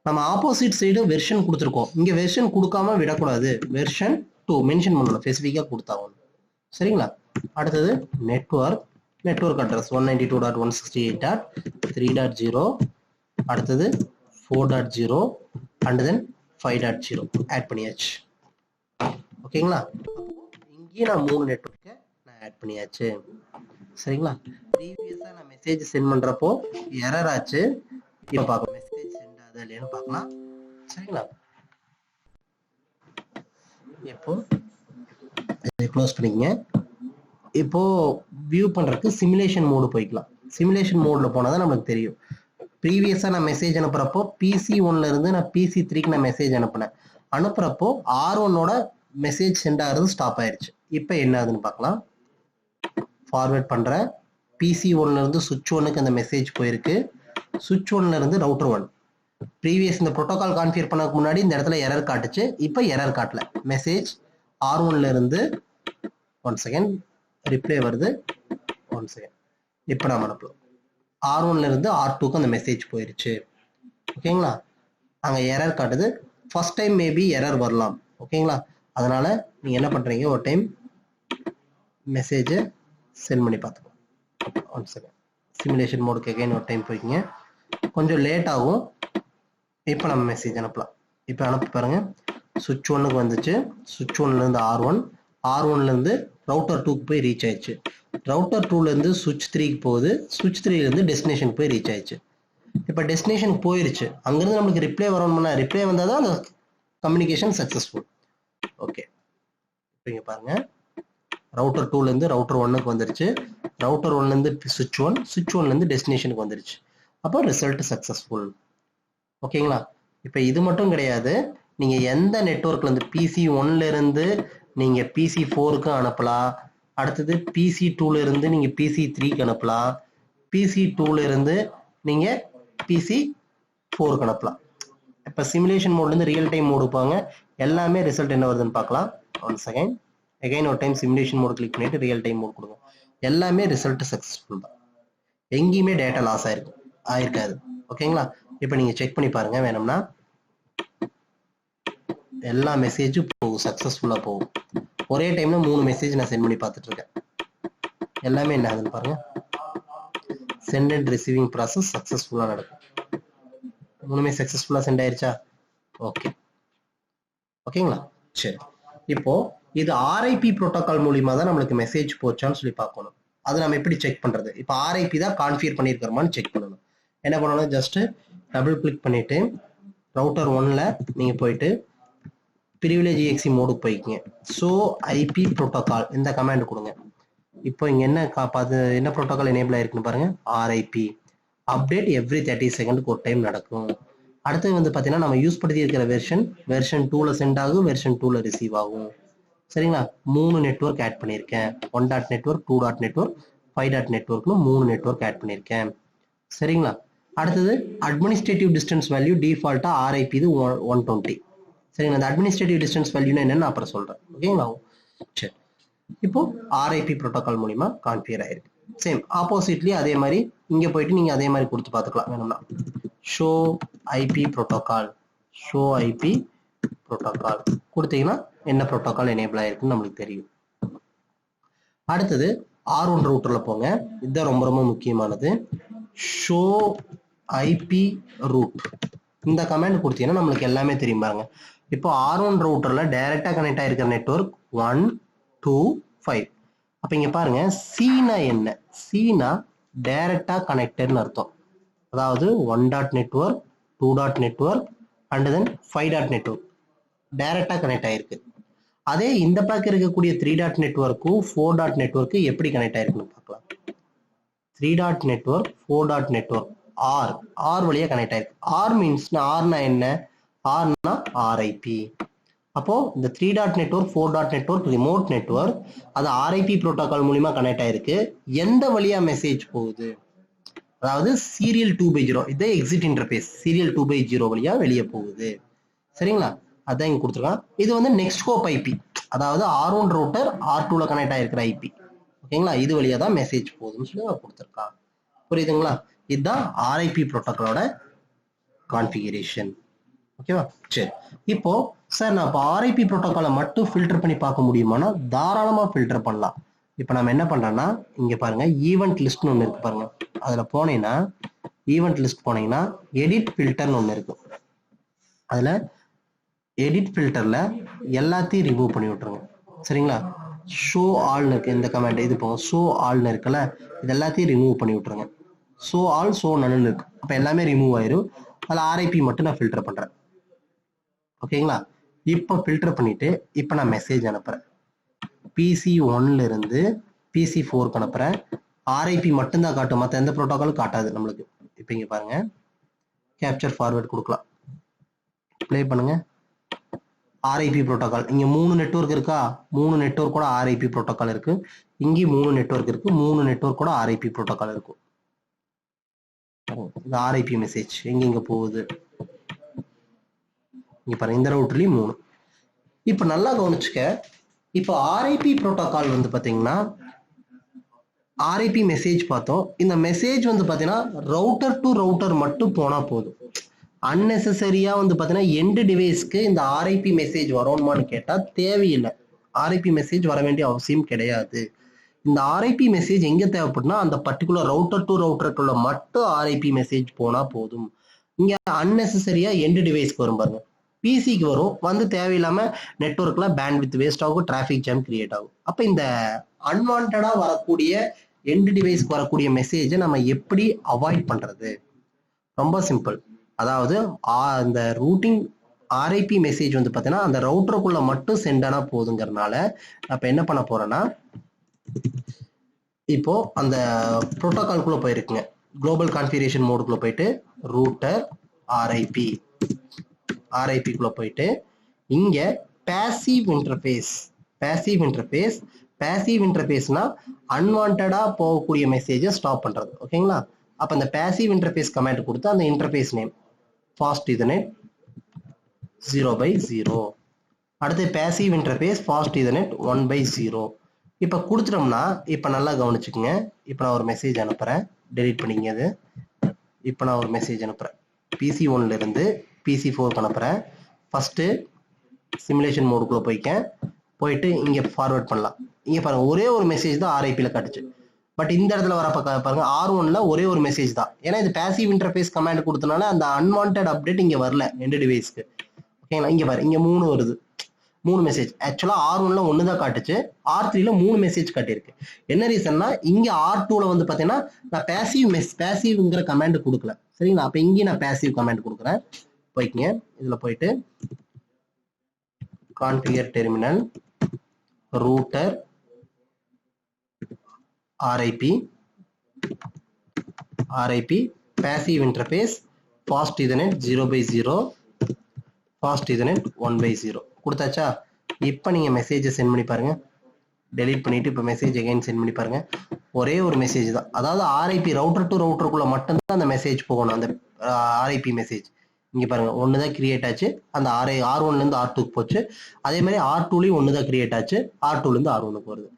நம்ம ஆப்போசிட் சைடு வெர்ஷன் கொடுத்துருக்கோம், இங்க வெர்ஷன் கொடுக்காம விடக்கூடாது, வெர்ஷன் 2 மென்ஷன் பண்ணணும், ஸ்பெசிஃபிக்கா கொடுத்தாகணும். சரிங்களா? அடுத்தது நெட்வொர்க், நெட்வொர்க் அட்ரஸ் 192.168.3.0. அடுத்தது 4.0 அண்ட் தென் 5.0 ஆட் பண்ணியாச்சு. ஓகேங்களா? இங்கேயும் நான் 3 நெட்வொர்க்கை நான் ஆட் பண்ணியாச்சு. சரிங்களா? ப்ரீவியஸா நான் மெசேஜ் சென்ட் பண்றப்போ எரர் ஆச்சு, இப்போ பார்க்க மெசேஜ் சென்ட் ஆகுதா இல்லையான்னு பார்க்கலாம். சரிங்களா? இப்போ இதை க்ளோஸ் பண்ணிக்கங்க. இப்போ வியூ பண்றதுக்கு சிமுலேஷன் மோடு போய்க்கலாம். சிமுலேஷன் மோட்ல போனாதான் நமக்கு தெரியும். ப்ரீவியஸா நான் மெசேஜ் அனுப்புறப்போ PC1ல இருந்து நான் PC3க்கு நான் மெசேஜ் அனுப்புறப்போ R1ஓட மெசேஜ் சென்ட் ஆகிறது ஸ்டாப் ஆயிடுச்சு. இப்போ என்ன ஆகுதுன்னு பார்க்கலாம். ஃபார்வர்ட் பண்றேன். PC1ல இருந்து சுவிட்ச் 1க்கு அந்த மெசேஜ் போயிருக்கு, சுவிட்ச் 1ல இருந்து ரவுட்டர் 1. ப்ரீவியஸ் இந்த ப்ரோட்டோகால் கான்ஃபிகர் பண்ணதுக்கு முன்னாடி இந்த இடத்துல எரர் காட்டுச்சு, இப்போ எரர் காட்டல. மெசேஜ் R1ல இருந்து 1 செகண்ட் ரிப்ளை வருது, 1 செகண்ட். இப்போ நான் அனுப்புறோம், R1ல இருந்து R2க்கு அந்த மெசேஜ் போயிருச்சு. ஓகேங்களா? அங்க எரர் காட்டுது. ஃபர்ஸ்ட் டைம் மேபி எரர் வரலாம். ஓகேங்களா? அதனால நீங்க என்ன பண்றீங்க, ஒரு டைம் மெசேஜ் சென்ட் பண்ணி பார்த்துக்கோங்க. 1 செகண்ட் சிமுலேஷன் மோடுக்கு அகைன் ஒரு டைம் போய்க்கிங்க, கொஞ்சம் லேட் ஆகும். இப்போ நம்ம மெசேஜ் அனுப்பலாம். இப்போ அனுப்பி பாருங்க, சுவிட்ச் 1க்கு வந்துச்சு, சுவிட்ச் 1ல இருந்து R1, R1ல இருந்து ரவுட்டர் 2க்கு போய் ரீச் ஆயிடுச்சு, ரவுட்டர் 2ல இருந்து சுவிட்ச் 3க்கு போகுது, சுவிட்ச் 3ல இருந்து டெஸ்டினேஷனுக்கு போய் ரீச் ஆயிடுச்சு. இப்போ டெஸ்டினேஷனுக்கு போயிருச்சு, அங்கிருந்து நம்மளுக்கு ரிப்ளை வரணும்னா ரிப்ளை வந்தால் தான் அந்த கம்யூனிகேஷன் சக்ஸஸ்ஃபுல். ஓகே, இப்போ இங்கே பாருங்க, ரவுட்டர் 2ல இருந்து ரவுட்டர் 1க்கு வந்துருச்சு, ரவுட்டர் 1ல இருந்து சுவிட்ச் 1, சுவிட்ச் 1ல இருந்து டெஸ்டினேஷனுக்கு வந்துருச்சு. அப்போ ரிசல்ட் சக்ஸஸ்ஃபுல். ஓகேங்களா? இப்போ இது மட்டும் கிடையாது, நீங்க எந்த நெட்வொர்க்ல இருந்து PC1ல இருந்து நீங்க PC4க்கு அனுப்பலாம், அடுத்தது PC2ல இருந்து நீங்க PC3க்கு அனுப்பலாம், PC2 இருந்து நீங்க PC4 அனுப்பலாம். இப்ப சிமுலேஷன் மோட்ல இருந்து ரியல் டைம் மோடு போங்க, எல்லாமே ரிசல்ட் என்ன வருதுன்னு பார்க்கலாம். ஒன் செகண்ட், அகைன் ஒரு டைம் சிமுலேஷன் மோட் கிளிக் பண்ணிட்டு ரியல் டைம் மோட் கொடுங்க. எல்லாமே ரிசல்ட் சக்சஸ்ஃபுல் தான், எங்கேயுமே டேட்டா லாஸ் ஆயிருக்காது. ஓகேங்களா? இப்போ நீங்க செக் பண்ணி பாருங்க வேணும்னா, எல்லா மெசேஜும் போகும், சக்சஸ்ஃபுல்லா போகும். ஒரே டைம்ல 3 மெசேஜ் நான் சென்ட் பண்ணி பார்த்துட்டு இருக்கேன். எல்லாமே என்ன ஆகுதுன்னு பாருங்க, சென்ட் அண்ட் ரிசீவிங் ப்ராசஸ் சக்சஸ்ஃபுல்லா நடக்கும். 3மே சக்சஸ்ஃபுல்லா சென்ட் ஆயிருச்சா? ஓகே, ஓகேங்களா? சரி, இப்போ இது RIP புரோட்டோகால் மூலியமா தான் நம்மளுக்கு மெசேஜ் போச்சான்னு சொல்லி பார்க்கணும். அது நம்ம எப்படி செக் பண்றது? இப்போ RIP தான் கான்ஃபிகர் பண்ணியிருக்கிறோமான்னு செக் பண்ணணும். என்ன பண்ணணும், ஜஸ்ட் டபுள் கிளிக் பண்ணிட்டு ரவுட்டர் 1ல நீங்க போயிட்டு பிரிவிலேஜ் EXE மோடுக்கு போய்க்கிங்க. ஸோ IP புரோட்டோகால் இந்த கமாண்ட் கொடுங்க. இப்போ இங்க என்ன புரோட்டோகால் எனேபிள் ஆயிருக்குன்னு பாருங்க, RIP அப்டேட் எவ்ரி 30 செகண்டுக்கு ஒரு டைம் நடக்கும். அடுத்தது வந்து பாத்தீங்கன்னா நம்ம யூஸ் படுத்தி இருக்கிற வெர்ஷன் 2ல சென்ட் ஆகும், வெர்ஷன் 2ல ரிசீவ் ஆகும். சரிங்களா? 3 நெட்வொர்க் ஆட் பண்ணியிருக்கேன். 1 dot network, 2 dot network, 5 dot நெட்வொர்க்னு 3 நெட்வொர்க் ஆட் பண்ணியிருக்கேன். சரிங்களா? அடுத்தது அட்மினிஸ்ட்ரேட்டிவ் டிஸ்டன்ஸ் வேல்யூ டிஃபால்ட்டா RIP இது 120. சரிங்களா? அந்த அட்மினிஸ்ட்ரேட்டிவ் டிஸ்டன்ஸ் வேல்யூனா என்னன்னு அப்புறம் சொல்றேன். ஓகேங்களா? சரி, இப்போ RIP புரோட்டோகால் மூலியமா கான்ஃபிகர் ஆயிருக்கு. சேம் ஆப்போசிட்லி அதே மாதிரி இங்க போயிட்டு நீங்க அதே மாதிரி கொடுத்து பார்த்துக்கலாம் வேணும்னா. Show IP protocol, show IP protocol கொடுத்தீங்கன்னா என்ன புரோட்டோகால் எனேபிள் ஆயிருக்குன்னு நம்மளுக்கு தெரியும். அடுத்தது R1 ரூட்டர்ல போங்க, இதுதான் ரொம்ப ரொம்ப முக்கியமானது. ஷோ IP ரூட் இந்த கமாண்ட் கொடுத்தீங்கன்னா நம்மளுக்கு எல்லாமே தெரியும் பாருங்க. இப்போ R1 ரூட்டர்ல டைரக்டா கனெக்ட் ஆயிருக்கிற நெட்வொர்க் 1 2 5. அப்ப இங்க பாருங்க, சீனா என்ன? சீனா டைரக்டா கனெக்டட்னு அர்த்தம். அதாவது 1 dot network, 2 dot network and then 5 dot network டைரக்டா கனெக்ட் ஆயிருக்கு. அதே இந்த பக்கம் இருக்கக்கூடிய 3 டாட் நெட்வொர்க்கும் 4 டாட் நெட்வொர்க்கு எப்படி கனெக்ட் ஆயிருக்குன்னு பார்க்கலாம். 3 dot network, 4 dot network, R வழியா கனெக்ட் ஆயிருக்கு. R மீன்ஸ் Rனா என்ன? Rனா RIP. அப்போ இந்த 3 dot network, 4 dot network remote network, அது RIP புரோட்டோகால் மூலமா கனெக்ட் ஆயிருக்கு. எந்த வழியா மெசேஜ் போகுது? அதாவது சீரியல் 2/0, இதே எக்ஸிட் இன்டர்ஃபேஸ் சீரியல் 2/0 வழியா வெளியே போகுது. சரிங்களா? அதான் இங்க கொடுத்துருக்கான். இது வந்து நெக்ஸ்ட் ஹோப் IP, அதாவது R1 ரூட்டர் R2ல கனெக்ட் ஆயிருக்கிற IP. ஓகேங்களா? இது வழியா தான் மெசேஜ் போகுதுன்னு சொல்லி கொடுத்துருக்கான். புரியுதுங்களா? இதுதான் RIP புரோட்டோகாலோட கான்ஃபிகரேஷன். ஓகேவா? சரி, இப்போ சார் நான் இப்போ RIP புரோட்டோகாலை மட்டும் ஃபில்டர் பண்ணி பார்க்க முடியுமானா தாராளமா ஃபில்டர் பண்ணலாம். இப்போ நம்ம என்ன பண்றோம்னா, இங்க பாருங்க ஈவென்ட் லிஸ்ட்னு ஒன்று இருக்கு பாருங்க. அதுல போனீங்கன்னா ஈவென்ட் லிஸ்ட் போனீங்கன்னா எடிட் ஃபில்டர்னு ஒன்று இருக்கு. அதுல எடிட் ஃபில்டர்ல எல்லாத்தையும் ரிமூவ் பண்ணி விட்டுருங்க. சரிங்களா? ஷோ ஆல்னு இருக்கு இந்த கமாண்ட், இது போகும். ஷோ ஆல்னு இருக்குல்ல, இது எல்லாத்தையும் ரிமூவ் பண்ணி விட்டுருங்க. ஷோ ஆல், ஷோ நன்னு இருக்கு. அப்ப எல்லாமே ரிமூவ் ஆயிரும். அதுல RIP மட்டும் நான் ஃபில்டர் பண்றேன். ஓகேங்களா? இப்போ ஃபில்டர் பண்ணிட்டு இப்போ நான் மெசேஜ் அனுப்புறேன். PC1ல இருந்து PC4க்கு அனுப்புறேன். RIP மட்டும்தான் காட்டும், மற்ற எந்த புரோட்டோகாலும் காட்டாது நம்மளுக்கு. இப்போ இங்க பாருங்க, கேப்சர் ஃபார்வர்ட் கொடுக்கலாம், ப்ளே பண்ணுங்க. RIP புரோட்டோகால் இங்க 3 நெட்வொர்க் இருக்கா? 3 நெட்வொர்க் கூட RIP புரோட்டோகால் இருக்கு. இங்கே 3 நெட்வொர்க் இருக்கு, 3 நெட்வொர்க் கூட RIP புரோட்டோகால் இருக்கும். இந்த RIP மெசேஜ் எங்க போகுது இங்க பாருங்க, இந்த ரவுட்டர்லயும் 3. இப்ப நல்லா கவனிச்சுக்க, இப்போ RIP புரோட்டோகால் வந்து பாத்தீங்கன்னா RIP மெசேஜ் பார்த்தோம். இந்த மெசேஜ் வந்து பாத்தீங்கன்னா ரவுட்டர் டு ரவுட்டர் மட்டும் போனா போதும். அன்னெசரியா வந்து பாத்தீங்கன்னா எண்ட் டிவைஸ்க்கு இந்த RIP மெசேஜ் வரும்னு கேட்டா தேவையில்லை. RIP மெசேஜ் வர வேண்டிய அவசியம் கிடையாது. இந்த RIP மெசேஜ் எங்க தேவைப்படுனா அந்த பர்டிகுலர் ரவுட்டர் டு ரவுட்டருக்குள்ள மட்டும் RIP மெசேஜ் போனா போதும். இங்க அன்னெசரியா எண்ட் டிவைஸ்க்கு வரும் பாருங்க, பிசிக்கு வரும், வந்து தேவையில்லாம நெட்வொர்க்ல பேண்ட்வித் வேஸ்ட் ஆகும், டிராஃபிக் ஜாம் கிரியேட் ஆகும். அப்ப இந்த அன்வான்டா வரக்கூடிய எண்ட் டிவைஸ்க்கு வரக்கூடிய மெசேஜை நம்ம எப்படி அவாய்ட் பண்றது? ரொம்ப சிம்பிள். அதாவது அந்த ரூட்டிங் RIP மெசேஜ் வந்து பாத்தீங்கன்னா அந்த ரவுட்டருக்குள்ள மட்டும் சென்ட் ஆனா போதுங்கிறதுனால அப்ப என்ன பண்ண போறேன்னா, இப்போ அந்த புரோட்டோகால்குள்ள போயிருக்குங்க, குளோபல் கான்ஃபிகரேஷன் மோடுக்குள்ள போயிட்டு ரூட்டர் RIP குள்ள போயிட்டு இங்க பேசிவ் இன்டர்ஃபேஸ் பேசிவ் இன்டர்ஃபேஸ்னா அன்வான்டா போகக்கூடிய மெசேஜை ஸ்டாப் பண்றது. ஓகேங்களா? அப்ப அந்த பேசிவ் இன்டர்ஃபேஸ் கமாண்ட் கொடுத்து அந்த இன்டர்ஃபேஸ் நேம் ஃபாஸ்ட் ஈதர்நெட் 0/0. அடுத்து பேசிவ் இன்டர்ஃபேஸ் ஃபாஸ்ட் ஈதர்நெட் 1/0. இப்போ கொடுத்துட்டோம்னா இப்போ நல்லா கவனிச்சுக்கோங்க. இப்போ நான் ஒரு மெசேஜ் அனுப்புறேன், டெலிட் பண்ணிங்க. அது இப்போ நான் ஒரு மெசேஜ் அனுப்புறேன், PC1 இருந்து PC4 அனுப்புறேன். ஃபர்ஸ்ட் சிமுலேஷன் மோடுக்குள்ள போயிட்டு இங்க ஃபார்வர்ட் பண்ணலாம். இங்க பாருங்க ஒரே ஒரு மெசேஜ் தான் RIP-ல காட்டுச்சு. பட் இந்த இடத்துல வரப்ப பாருங்க R1ல ஒரே ஒரு மெசேஜ் தான். ஏன்னா இது பேசிவ் இன்டர்ஃபேஸ் கமாண்ட் கொடுத்தனால அந்த அன்வான்டட் அப்டேட் இங்க வரல எண்ட் டிவைஸ்க்கு. ஓகேங்களா? இங்க பாருங்க இங்க 3 வருது, 3 மெசேஜ். ஆக்சுவலா R1ல 1 தான் காட்டுச்சு, R3ல 3 மெசேஜ் காட்டியிருக்கு. என்ன ரீசன்னா இங்க R2ல வந்து பாத்தீங்கன்னா நான் பேசிவ்ங்கிற கமாண்ட் கொடுக்கல. சரிங்களா? அப்ப இங்கே நான் பேசிவ் கமாண்ட் கொடுக்குறேன். போய்க்குங்க, இதுல போயிட்டு configure terminal router RIP passive interface fast ethernet 0/0 fast ethernet 1/0 கொடுத்தாச்சா? இப்போ நீங்க மெசேஜை சென்ட் பண்ணி பாருங்க. டெலீட் பண்ணிட்டு இப்போ மெசேஜ் அகைன் சென்ட் பண்ணி பாருங்க. ஒரே ஒரு மெசேஜ் தான், அதாவது RIP ரவுட்டர் டு ரவுட்டருக்குள்ள மட்டும்தான் அந்த மெசேஜ் போகணும். அந்த RIP மெசேஜ் இங்க பாருங்க 1 தான் கிரியேட் ஆச்சு. அந்த R1ல இருந்து R2க்கு போச்சு. அதே மாதிரி R2லயும் 1 தான் கிரியேட் ஆச்சு, R2ல இருந்து R1க்கு வருது.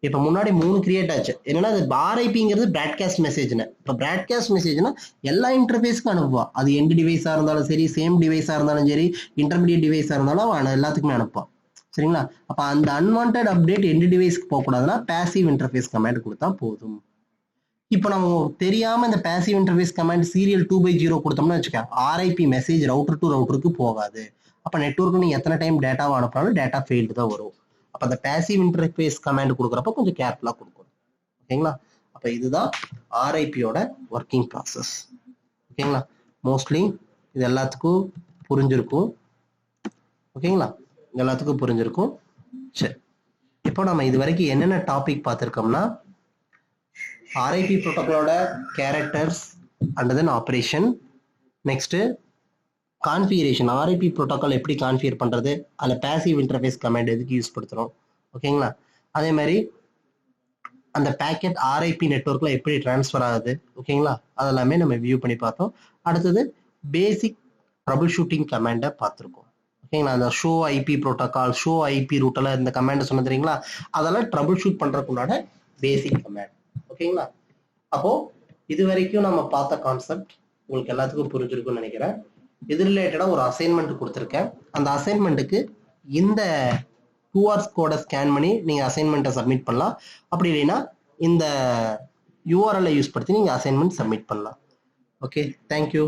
இப்ப முன்னாடி 3 கிரியேட் ஆச்சு. என்னன்னா அது RIPங்கிறது பிராட்காஸ்ட் மெசேஜ்னு. இப்ப பிராட்காஸ்ட் மெசேஜ்னா எல்லா இன்டர்ஃபேஸ்க்கும் அனுப்புவா. அது எண்ட் டிவைஸா இருந்தாலும் சரி, சேம் டிவைஸா இருந்தாலும் சரி, இன்டர்மீடியட் டிவைஸா இருந்தாலும் அவன் எல்லாத்துக்குமே அனுப்புவான். சரிங்களா? அப்ப அந்த அன்வான்டட் அப்டேட் எண்ட் டிவைஸ்க்கு போகக்கூடாதுன்னா பேசிவ் இன்டர்ஃபேஸ் கமாண்ட் கொடுத்தா போதும். இப்போ நம்ம தெரியாம இந்த பேசிவ் இன்டர்ஃபேஸ் கமாண்ட் சீரியல் 2/0 கொடுத்தோம்னா வச்சுக்க, RIP மெசேஜ் ரவுட்டர் டு ரவுட்டருக்கு போகாது. அப்ப நெட்வொர்க் நீங்க எத்தனை டைம் டேட்டாவை அனுப்பினாலும் டேட்டா ஃபெயில்டு தான் வரும். அப்ப அந்த பேசிவ் இன்டர்ஃபேஸ் கமாண்ட் கொடுக்குறப்ப கொஞ்சம் கேர்ஃபுல்லா கொடுக்கணும். ஓகேங்களா? அப்ப இதுதான் RIP-யோட ஒர்க்கிங் ப்ராசஸ். ஓகேங்களா? மோஸ்ட்லி இது எல்லாத்துக்கும் புரிஞ்சிருக்கும். ஓகேங்களா? எல்லாத்துக்கும் புரிஞ்சிருக்கும். சரி, இப்போ நம்ம இது வரைக்கும் என்னென்ன டாபிக் பார்த்துருக்கோம்னா RIP ப்ரோட்டோகாலோட characters and then operation, next configuration, RIP protocol எப்படி கான்ஃபிகர் பண்றது, அதில் பேசிவ் இன்டர்ஃபேஸ் கமாண்ட் எதுக்கு யூஸ் படுத்துறோம். ஓகேங்களா? அதே மாதிரி அந்த பேக்கெட் RIP நெட்வொர்க்ல எப்படி டிரான்ஸ்ஃபர் ஆகுது. ஓகேங்களா? அதெல்லாமே நம்ம வியூ பண்ணி பார்த்தோம். அடுத்தது பேசிக் ட்ரபிள் ஷூட்டிங் கமாண்டை பார்த்துருக்கோம். ஓகேங்களா? அந்த show IP protocol, show IP ரூட்டெல்லாம் இந்த கமாண்ட் சொன்ன தெரியுங்களா, அதெல்லாம் ட்ரபிள் ஷூட் பண்றதுக்குள்ளான பேசிக் கமாண்ட். ஓகேங்களா? அப்போ இது வரைக்கும் நம்ம பார்த்த கான்செப்ட் உங்களுக்கு எல்லாத்துக்கும் புரிஞ்சிருக்கும்னு நினைக்கிறேன். இது ரிலேட்டடா ஒரு அசைன்மெண்ட் கொடுத்துருக்கேன். அந்த அசைன்மெண்ட்டுக்கு இந்த QR கோடை ஸ்கேன் பண்ணி நீங்க அசைன்மெண்ட்டை சப்மிட் பண்ணலாம். அப்படி இல்லைன்னா இந்த URL யூஸ் படுத்தி நீங்க அசைன்மெண்ட் சப்மிட் பண்ணலாம். Okay, thank you.